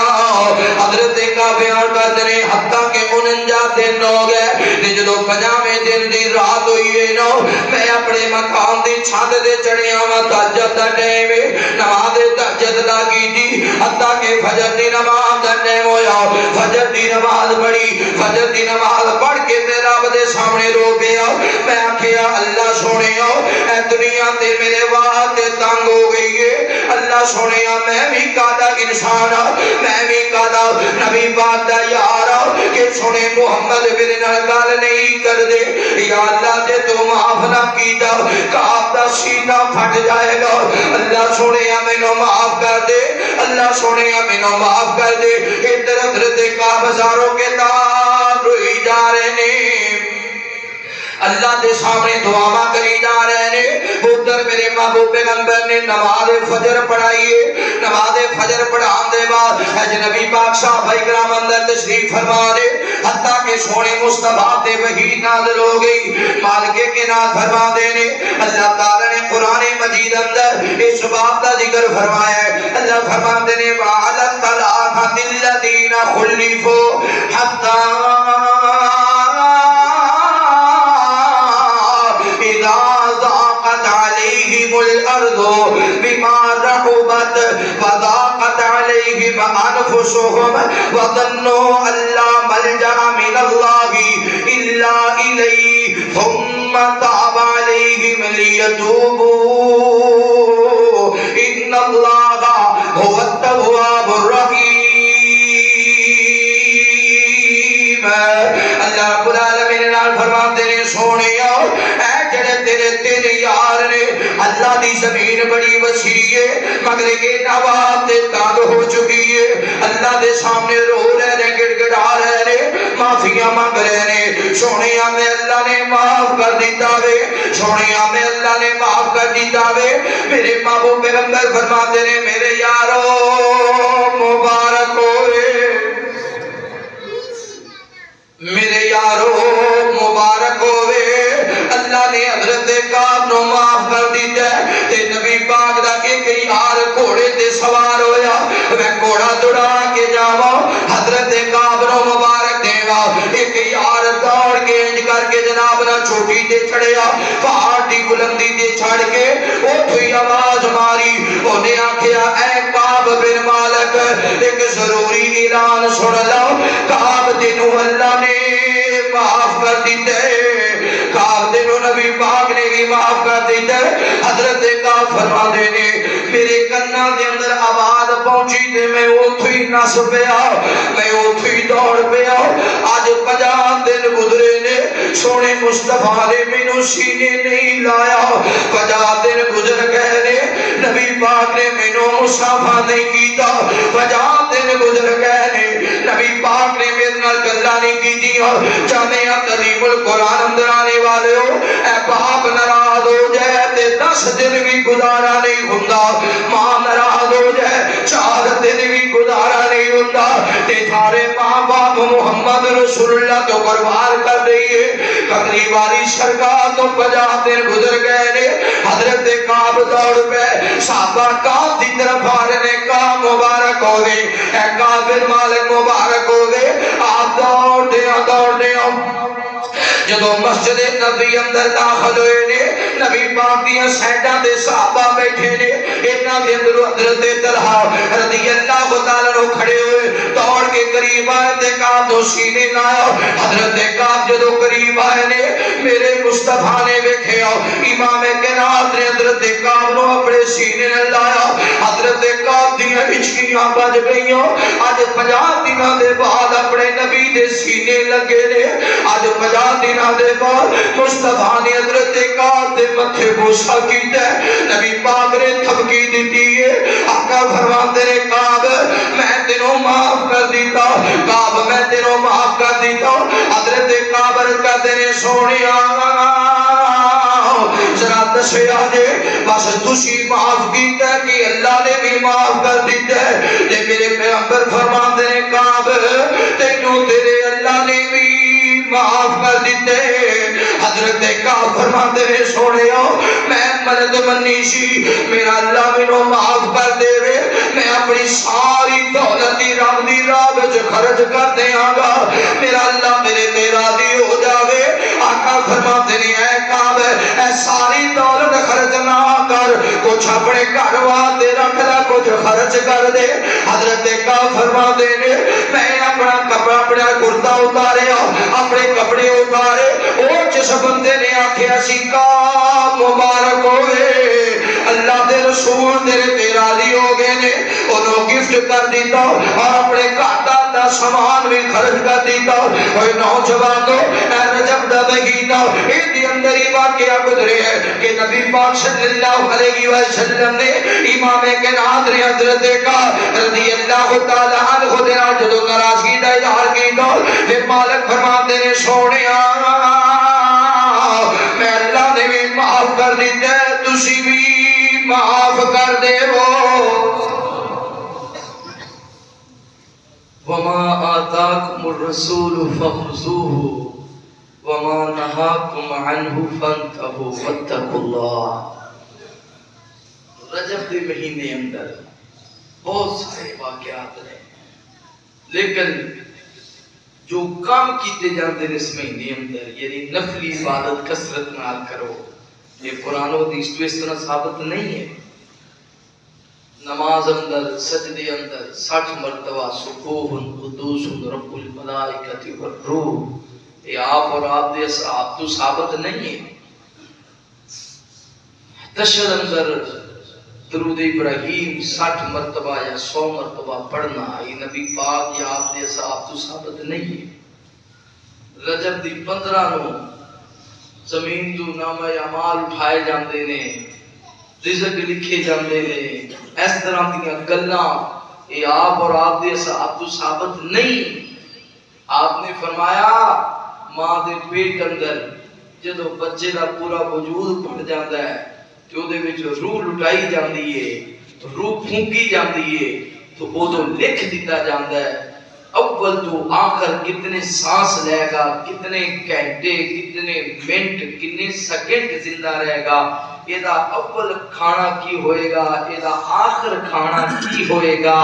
حضرت کعب بیان کرتے نے حتیٰ کہ 49 دن ہو گئے، جدو 50ویں دن دی رات ہوئی ہے نا، میں اپنے مقام دی چھت دے چڑھیا وا، تہجد دا ٹائم ہے، نماز تہجد دا کیتی، حتیٰ کہ فجر دی نماز دا ٹائم ہویا، فجر دی نماز پڑھی، فجر دی نماز پڑھ کے تے رب دے سامنے رو پیا، میں آکھیا اللہ سونیا اے دنیا تے میرے واسطے تنگ ہو گئی ہے، اللہ سونیا میں بھی کادا انسان ہوں، میں بھی کادا نبی پاک دا یار ہوں، کہ سنے محمد میرے نال گل نہیں کر دے، یا اللہ جے تو معاف نہ کیتا کعب دا سینہ پھٹ جائے گا، اللہ سونیا مینوں معاف کر دے، اللہ سونیا مینوں معاف کر دے۔ ادھر حضرت کعب ہزاروں کے تاب روئی جا رہے نے، اللہ دے سامنے دعا کری جا رہے نے، ادھر میرے محبوب پیغمبر نے نماز فجر پڑھائیے، نماز فجر پڑھان دے بعد اج نبی پاک صحابہ کرام اندر تشریف فرما دے، حتیٰ کہ سونے مصطفیٰ تے وحی نازل ہو گئی، مالک کے ناز فرما دے نے، اللہ تعالی نے قرآن مجید اندر اس بات کا ذکر فرمایا ہے، اللہ فرما دے نے وَعَلَى الثَّلَاثَةِ الَّذِينَ خُلِّفُوا حَتَّى الأرض بما رحبت وضاقت أنفسهم وظنوا أن لا ملجأ من الله إلا إليه ثم تاب عليهم ليتوبوا إن الله هو التواب الرحيم. اللہ رب العالمین نے فرماتے ہیں سونیا اے جڑے تیرے تیرے یار نے اللہ دی زمین بڑی وسیع ہے مگر یہ نواب تے تانگ ہو چکی ہے اللہ دے سامنے رو رہے نے گڑ گڑا رہے نے معافیاں مانگ رہے نے سونیا میں اللہ نے معاف کر دیتا وے سونیا میں اللہ نے معاف کر دیتا وے. میرے محبوب پیغمبر فرماتے ہیں میرے یارو مبارک ہوئے میرے یارو مبارک ہوئے اللہ نے حضرت کعب نو معاف کر دیتا ہے تے نبی پاک دا ایک یار گھوڑے تے سوار ہویا میں گھوڑا دوڑا کے جاواں حضرت کعب نو مبارک دیواں ایک یار دوڑ کے انج کر کے جناب نہ چوٹی تے چڑھیا پہاڑ دی بلندی تے چڑھ کے اوتھوں ہی آواز ماری اونے آکھیا اے کعب بن مالک ایک ضروری اعلان سن لو کعب تینوں اللہ نے معاف کر دیتے کعب تینوں نبی پاک نے بھی معاف کر دیتے. حضرت کعب فرما دینے میرے کناں دے اندر آواز پہنچی تے میں اوتھوں ہی نس پیا میں اوتھوں ہی دوڑ پیا. آج 50 دن گزرے نے سونے مصطفیٰ نے مینوں سینے نہیں لایا 50 دن گزر گئے نے نبی پاک نے مینوں مصافحہ نہیں کیتا 50 دن گزر گئے نے نبی پاک نے میرے نال گلاں نہیں کیتیاں. جامعہ ترجمہ القرآن اندر آنے والے ہو اے باپ ناراض ہو جائے تے 10 دن بھی گزارا نہیں ہوندا ماں ناراض ہو جائے 4 دن بھی گزارا نہیں ہوندا تے سارے ماں باپ محمد رسول اللہ تو پروار کر رہی ہے. کملی والی سرکار تو 50 دن گزر گئے نے حضرت کعب دوڑ پہ صحابہ کعب دی طرف آ رہے نے کعب مبارک ہو گئے اے کعب بن مالک مبارک ہو گئے آپ دوڑ دیا جدو مسجد نبی اندر داخل ہوئے نے نبی پاک دیاں سیڈاں دے صحابہ بیٹھے نے انہاں دے اندر حضرت طلحہ رضی اللہ تعالیٰ عنہ کھڑے ہوئے دوڑ کے قریب آئے تے کعب دو سینے لایا حضرت کعب جدو قریب آئے نے میرے مصطفیٰ نے ویکھیا امام کائنات نے حضرت کعب نو اپنے سینے نے لایا حضرت کعب دیاں ہچکیاں بج گئیاں. اج 50 دنوں دے بعد اپنے نبی دے سینے لگے نے اج 50 دنوں دے بعد مصطفیٰ نے حضرت کعب دے متھے بوسہ کیتا ہے نبی پاک نے تھپکی دیتی ہے آقا فرماتے نے کعب میں تینوں معاف کر دیتا کعب میں تینوں معاف کر دیتا. حضرت کعب کہتے نے سونیا ذرا دسیا جے بس تسی معاف کیتا ہے کہ اللہ نے بھی معاف کر دیتا ہے تے میرے پیغمبر فرماتے ہیں کعب تینوں تیرے اللہ نے بھی معاف کر دیتے. حضرت کعب فرماتے ہیں سونیا میں مرد منی سی میرا اللہ مینوں معاف کر دے میں اپنی ساری دولت رب دی راہ وچ خرچ کر دیاں گا میرا اللہ میرے تے راضی ہو جاوے. آقا فرماتے ہیں اے کعب اے ساری دولت خرچ نہ کر کچھ اپنے گھر واسطے رکھ لا کچھ خرچ کر دے. حضرت کعب فرماتے ہیں میں اپنا کپڑا اپنا کرتا اتاریا اپنے کپڑے اتارے اور جس بندے نے آکھیا سی کعب مبارک ہوئے اللہ دے رسول تیرے تے راضی ہو گئے نے انہوں گفٹ کر دیتا اور اپنے گھاٹا دا سامان بھی خرچ کر دیتا. اور نوجوانوں اے رجب دا مہینہ اس دے اندر ہی واقعہ گزرے ہے کہ نبی پاک صلی اللہ علیہ وسلم نے امام کائنات نے حضرت کعب رضی اللہ تعالی عنہ دے نال جدو ناراضگی دا اظہار کیتا پھر مالک فرماتے نے سونیا میں اللہ نے بھی معاف کر دیتا ہے تسی بھی معاف کر دے وہ. وما آتاكم الرسول فخذوه وما نهاكم عنه فانتهوا واتقوا الله. رجب کے مہینے اندر بہت سارے واقعات ہیں لیکن جو کام کیتے جاندے اس مہینے اندر یعنی نفلی عبادت کثرت نال کرو یہ قرآن و حدیث تو اس طرح ثابت نہیں ہے. نماز اندر سجدے اندر 60 مرتبہ سبوح قدوس رب الملائکۃ والروح، یہ آپ اور آپ دے اصحاب تو ثابت نہیں ہے۔ تشہد اندر درود ابراہیم 60 مرتبہ یا 100 مرتبہ پڑھنا، یہ نبی پاک یا آپ دے اصحاب تو ثابت نہیں ہے۔ رجب دی 15 نو زمین تو نامہ اعمال اٹھائے جاندے نے، رزق لکھے جاندے نے، اس طرح دیاں گلاں یہ آپ اور آپ دے اصحاب تو ثابت نہیں۔ آپ نے فرمایا ماں دے پیٹ اندر جدو بچے دا پورا وجود پڑ جاتا ہے تو دے وچ روح لٹائی جاندی ہے، روح پھونکی جاندی ہے، تو وہ تو لکھ دیتا جاندا ہے اول تو آخر کتنے سانس لے گا، کتنے گھنٹے، کتنے منٹ، کتنے سیکنڈ زندہ رہے گا، یہ اول کھانا کی ہوئے گا، یہ آخر کھانا کی ہوئے گا،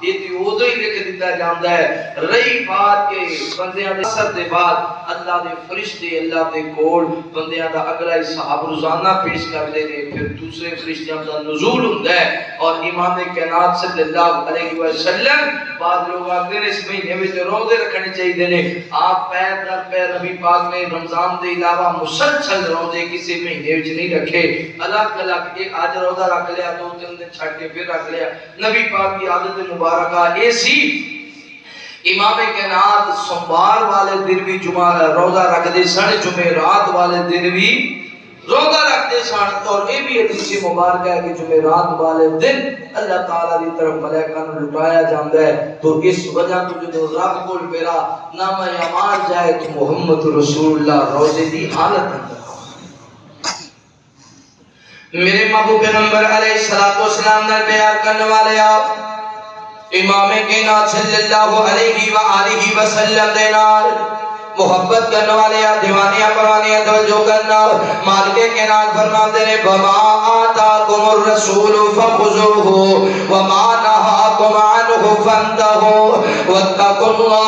یہ تو ادو ہی لکھ دیتا جاندا ہے۔ رہی بات کے بندیاں دے سر دے بعد اللہ دے فرشتے اللہ دے کول بندیاں دا اگلا حساب روزانہ پیش کرتے ہیں، پھر دوسرے فرشتیاں دا نزول ہوتا ہے، اور امام کائنات صلی اللہ علیہ وسلم بعض لوگ آتے ہیں اس مہینے میں روزے رکھنے چاہیے نے، آپ پیر در پیر نبی پاک نے رمضان دے علاوہ مسلسل روزے کسی مہینے وچ نہیں رکھے، الگ الگ ایک آج روزہ رکھ لیا، 2-3 دن چھڑ کے پھر رکھ لیا۔ نبی پاک کی عادت مبارکہ ایسی امام کائنات سوموار والے دن بھی روزہ رکھتے سن، جمعرات والے دن بھی روزہ رکھتے سن، اور یہ بھی حدیث مبارکہ ہے کہ جمعرات والے دن اللہ تعالیٰ کی طرف ملائکہ نوں لٹایا جاتا ہے، تو اس وجہ تو جو رب کول میرا نامہ اعمال جائے تو محمد رسول اللہ روزے دی حالت اندر۔ میرے محبوب پیغمبر علیہ الصلوۃ والسلام نے بیان کرنے والے آپ امام کائنات صلی اللہ علیہ وآلہ وسلم دے نال محبت کرنے والے آپ دیوانیاں پروانیاں توجہ کرنا، مالک کائنات فرماتے ہیں وما آتاکم الرسول فخذوہ وما نہاکم عنہ فانتہوا واتقوا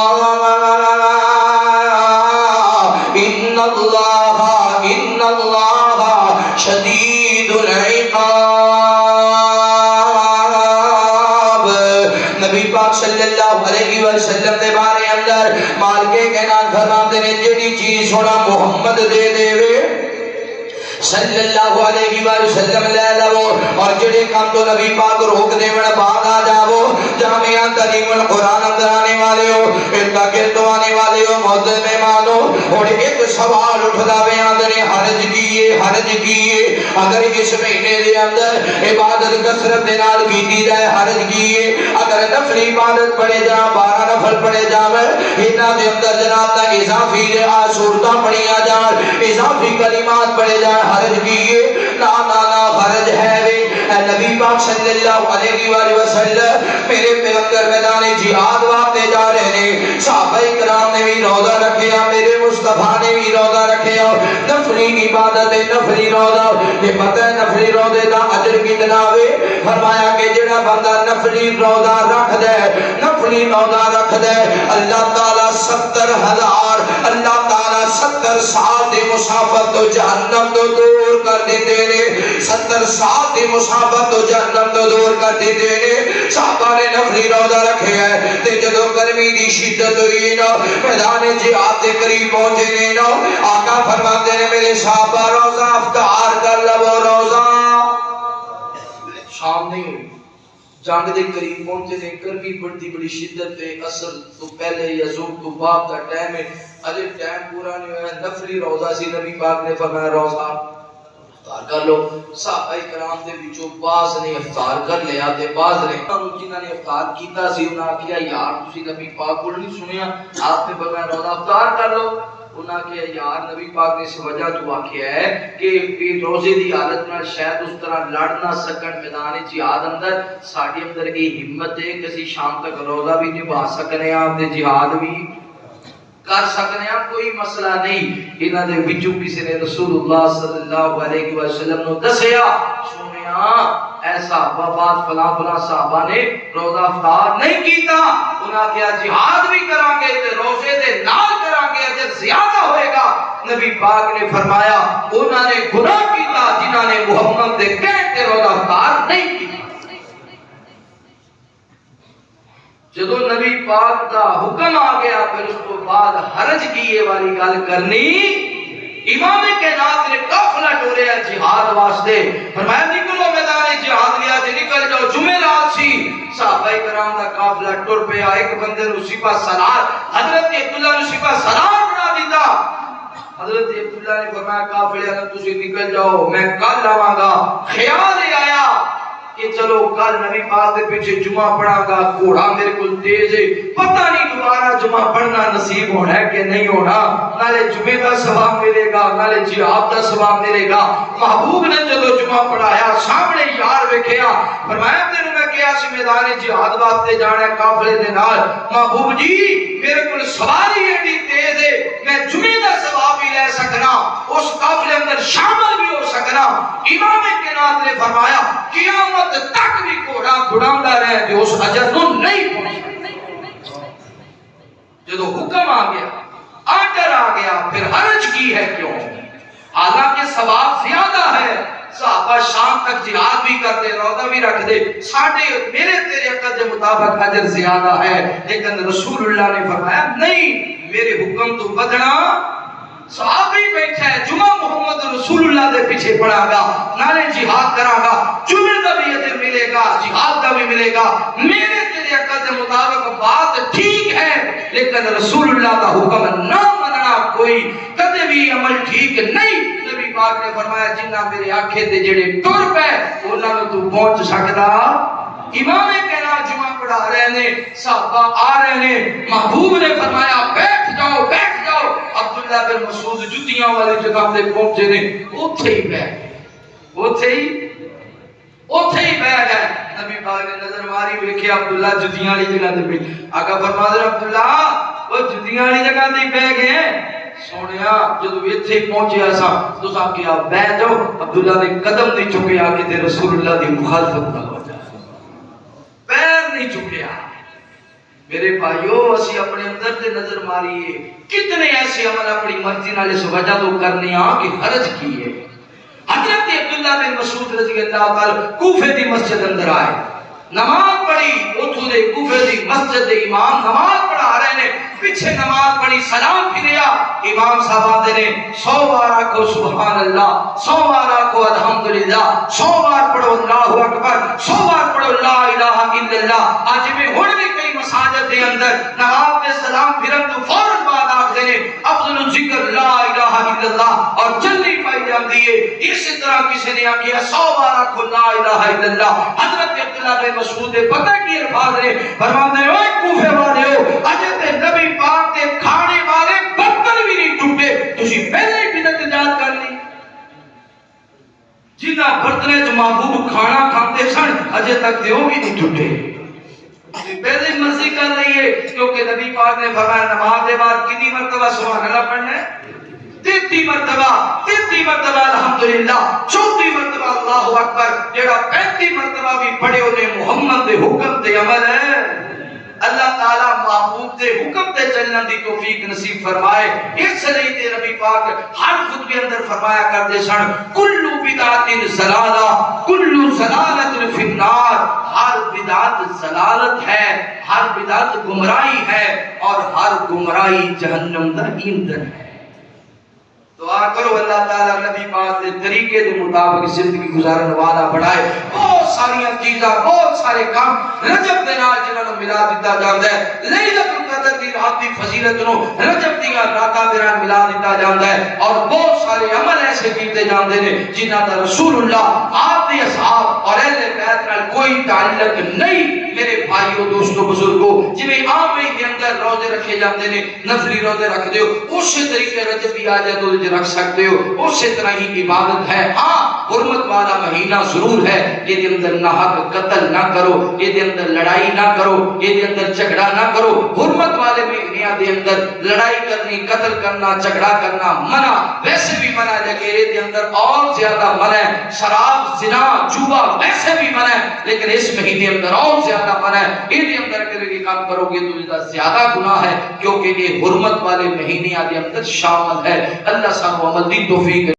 اللہ ان اللہ شدید العقاب۔ نبی پاک صلی اللہ علیہ وسلم دے بارے اندر مالک کائنات فرماتے ہیں جڑی چیز سونا محمد دے دے صلی اللہ علیہ وسلم لے لو، اور جڑے کام تو نبی پاک روک دے من بعد آ جاؤ، جامعہ تریم القرآن اندر آنے والے ہو، ارتاکر تو آنے والے ہو، معزز مہمانوں، اور ایک سوال اٹھدا بیان دے حرج کیے اگر اس مہینے دے اندر عبادت کثرت دے نال کیتی جائے حرج کیے، اگر نفل عبادت پڑھے جا 12 نفل پڑھے جاوے، انہاں دے اندر جناب دا اضافی سورتاں پڑھیاں جان، اضافی کلمات پڑھے جان حرج کیے، نا حرج ہے وے۔ نبی پاک صلی اللہ علیہ وآلہ وسلم میرے پیغمبر میدان جہاد واسطے جا رہے ہیں، صحابہ کرام نے بھی روزہ رکھیا، میرے مصطفیٰ نے بھی روزہ رکھیا، نفلی عبادت نفلی روزہ، یہ پتہ ہے نفلی روزے دا اجر کتنا وے؟ فرمایا کہ جڑا بندہ نفلی روزہ رکھ دے، نفلی روزہ رکھ دے، اللہ تعالیٰ 70,000 اللہ تعالیٰ 70 سال دی مسافت تو جہنم تو دور کر دیتے نے، 70 سال دی مسافت تو جہنم تو دور کر دیتے نے۔ صحابہ نے نفلی روزہ رکھے ہیں، تے جدو گرمی دی شدت ہوئی نا، میدان جہاد دے قریب پہنچے نے نا، آقا فرماتے نے میرے صحابہ روزہ افطار کر لو، روزہ شام نہیں ہوئی، جنگ دے قریب پہنچے نے، گرمی بڑی شدت ہے، اصل تو پہلے یا ظہر تو بعد کا ٹائم ہے، اجے ٹائم پورا نہیں ہوا، نفلی روزہ سی، نبی پاک نے فرمایا روزہ افطار کر لو۔ صحابہ کرام دے وچوں بعض نے افطار کر لیا تے بعض نے جنہاں نے افطار کیتا سی انہاں کہیا یار تسی نبی پاک کو نہیں سنیا، آپ نے فرمایا روزہ افطار کر لو، انہاں کہیا یار نبی پاک نے اس وجہ تو آکھیا ہے کہ روزے دی حالت میں شاید اس طرح لڑ نہ سکن میدان جہاد اندر، ساڈے اندر یہ ہمت ہے کہ اسی شام تک روزہ بھی نبھا سکنے ہیں تے جہاد بھی کر سکنے ہیں، کوئی مسئلہ نہیں۔ انہاں دے وچوں کسی نے رسول اللہ صلی اللہ علیہ وسلم نو دسیا سنیا ایسا بعد فلاں صحابہ نے روزہ افطار نہیں کیتا، انہاں کہا جہاد بھی کران گے تے روزے دے نال کران گے اجر زیادہ ہوئے گا۔ نبی پاک نے فرمایا انہاں نے گناہ کیتا جنہاں نے محمد دے کہے تے روزہ افطار نہیں کیتا۔ جدو نبی پاک دا حکم آ گیا پھر اس کو بعد حرج کیے والی گل کرنی امام کائنات نے قافلہ ٹوریا جہاد واسطے فرمایا نکلو میدان جہاد لیا جے نکل جاؤ جمعرات سی صحابہ کرام دا قافلہ ٹر پیا ایک بندے نو سپاہ سالار حضرت عبداللہ نو سپاہ سالار بنا دیتا حضرت عبداللہ نے فرمایا قافلے نے تسی نکل جاؤ میں کل آواں گا خیال ہی آیا کہ چلو کل نبی پاک دے پیچھے جمعہ پڑھا گا گھوڑا میرے کو تیز ہے پتہ نہیں دوبارہ جمعہ پڑھنا نصیب ہونا ہے کہ نہیں ہونا نالے جمعہ کا ثواب ملے گا نالے جہاد کا ثواب ملے گا محبوب نے جدو جمعہ پڑھایا سامنے یار ویکھیا فرمایا تینوں میں کیا سی میدان جہاد واسطے جانا ہے قافلے دے نال محبوب جی میرے کو سواری ایڈی تیز ہے میں جمعہ کا ثواب بھی لے سکنا اس قافلے اندر شامل بھی ہو سکنا امام کائنات نے فرمایا قیامت تک بھی گھوڑا گھڑاوندا رہے جو اس اجر نو نہیں پہنچا جدو حکم آ گیا آرڈر آ گیا پھر حرج کی ہے کیوں حالانکہ ثواب زیادہ ہے صحابہ شام تک جہاد بھی کرتے روزہ بھی رکھ دے ساڑھے میرے تیرے عقل کے مطابق اجر زیادہ ہے لیکن رسول اللہ نے فرمایا نہیں میرے حکم تو بدنا صحابی بیٹھا ہے جمعہ محمد رسول اللہ دے پیچھے پڑھا گا نالے جہاد کرا گا جمعہ کا بھی اجر ملے گا جہاد کا بھی ملے گا میرے تیرے عقل کے مطابق بات ٹھیک ہے لیکن رسول اللہ کا حکم نہ مننا کوئی کدے بھی عمل ٹھیک نہیں نبی پاک نے فرمایا جنہ میرے آنکھیں دے جڑے ٹر پے انہاں نوں تو پہنچ سکدا امام کائنات جمعہ پڑھا رہے نے صحابہ آ رہے نے محبوب نے فرمایا بیٹھ جاؤ عبداللہ بن مسعود جتیاں والی جگہ تے پہنچے نے اوتھے ہی بیٹھ گئے نبی پاک نے نظر ماری ویکھیا عبداللہ جتیاں والی جگہ تے بیٹھ آقا فرمایا عبداللہ وہ جتیاں والی جگہ تے بیٹھ گئے سونیا جدو ایتھے پہنچیا سا تو صاحب کیا بیٹھ جاؤ عبداللہ نے قدم نہیں چکیا کہ تے رسول اللہ دی مخالفت نہ ہو جائے پیر نہیں چکیا میرے بھائیو اسی اپنے اندر تے نظر ماریے کتنے ایسے عمل اپنی مرضی نال اس وجہ تو کرنے کہ حرج کیے حضرت عبداللہ بن مسعود رضی اللہ تعالی کوفے دی مسجد اندر آئے نماز پڑھی اتھو دے کوفے دی مسجد دے امام نماز پڑھا رہے نے پیچھے نماز پڑھی سلام پھریا امام صاحب آتے نے 100 بار آکھو سبحان اللہ 100 بار آکھو الحمدللہ 100 بار پڑھو اللہ اکبر 100 بار پڑھو لا الہ الا اللہ آج میں ہونے بھی کئی مساجد دے اندر نماز دے سلام پھرن تو فوراً بعد آکھ دینے افضل ذکر لا الہ الا اللہ اور جلدی پائی جاندی ہے اسی طرح کسی نے آکھیا 100 بار آکھو لا الہ الا اللہ حضرت عبداللہ بن مسعود پتہ کی الفاظ نے فرماتے ہیں اوے کوفے والے ہو اجے نبی پاک دے کھانے والے برتن بھی نہیں ٹوٹے تسی پہلے ہی بدعت ایجاد کر لی جنہ برتنے جو محبوب کھانا کھاتے سن اجے تک دیو بھی نہیں ٹوٹے پہلے ہی مرضی کر رہی ہے کیونکہ نبی پاک نے فرمایا نماز کے بعد کتنی مرتبہ سبحان اللہ پڑھنا ہے 33 مرتبہ الحمدللہ 34 مرتبہ اللہ اکبر جڑا 35 مرتبہ بھی پڑھے انہیں محمد دے حکم دے عمل ہے اللہ تعالیٰ محبوب دے حکم تے چلنا دی توفیق نصیب فرمائے اس لیے تے نبی پاک ہر خطبے اندر فرمایا کرتے سن کل بدعت ضلالہ کل ضلالت فی النار ہر بدعت ضلالت ہے ہر بدعت گمراہی ہے اور ہر گمراہی جہنم دا ایندھن ہے دعا کرو اللہ تعالیٰ نبی پاک دے طریقے دے مطابق زندگی گزارن والا بڑھائے بہت ساری چیزاں بہت سارے کام رجب دے نال جنہاں نوں ملا دتا جاندا ہے لیلۃ القدر دی رات دی فضیلت نوں رجب دی راتاں دے نال ملا دتا جاندا ہے اور بہت سارے عمل ایسے کیتے جاندے نے جنہاں دا رسول اللہ آپ دے اصحاب اور اہل بیت نال کوئی تعلق نہیں میرے بھائیو دوستو بزرگو جویں عام کے اندر روزے رکھے جاندے نے نفلی روزے رکھ دیو اسی طریقے رجب بھی آ جائے تو رکھ سکتے ہو اسی طرح ہی عبادت ہے ہاں حرمت والا مہینہ ضرور ہے یہ دے اندر ناحق قتل نہ کرو یہ دے اندر لڑائی نہ کرو یہ دے اندر جھگڑا نہ کرو حرمت والے مہینے دے اندر لڑائی کرنی قتل کرنا جھگڑا کرنا منع ویسے بھی منع ہے کہ یہ دے اندر اور زیادہ منع ہے شراب زنا جوا ویسے بھی منع ہے لیکن اس مہینے اندر اور زیادہ منع ہے یہ دے اندر اگر یہ کام کرو گے تو زیادہ گناہ ہے کیونکہ یہ حرمت والے مہینے دے اندر شامل ہے اللہ سب عمل دی توفیق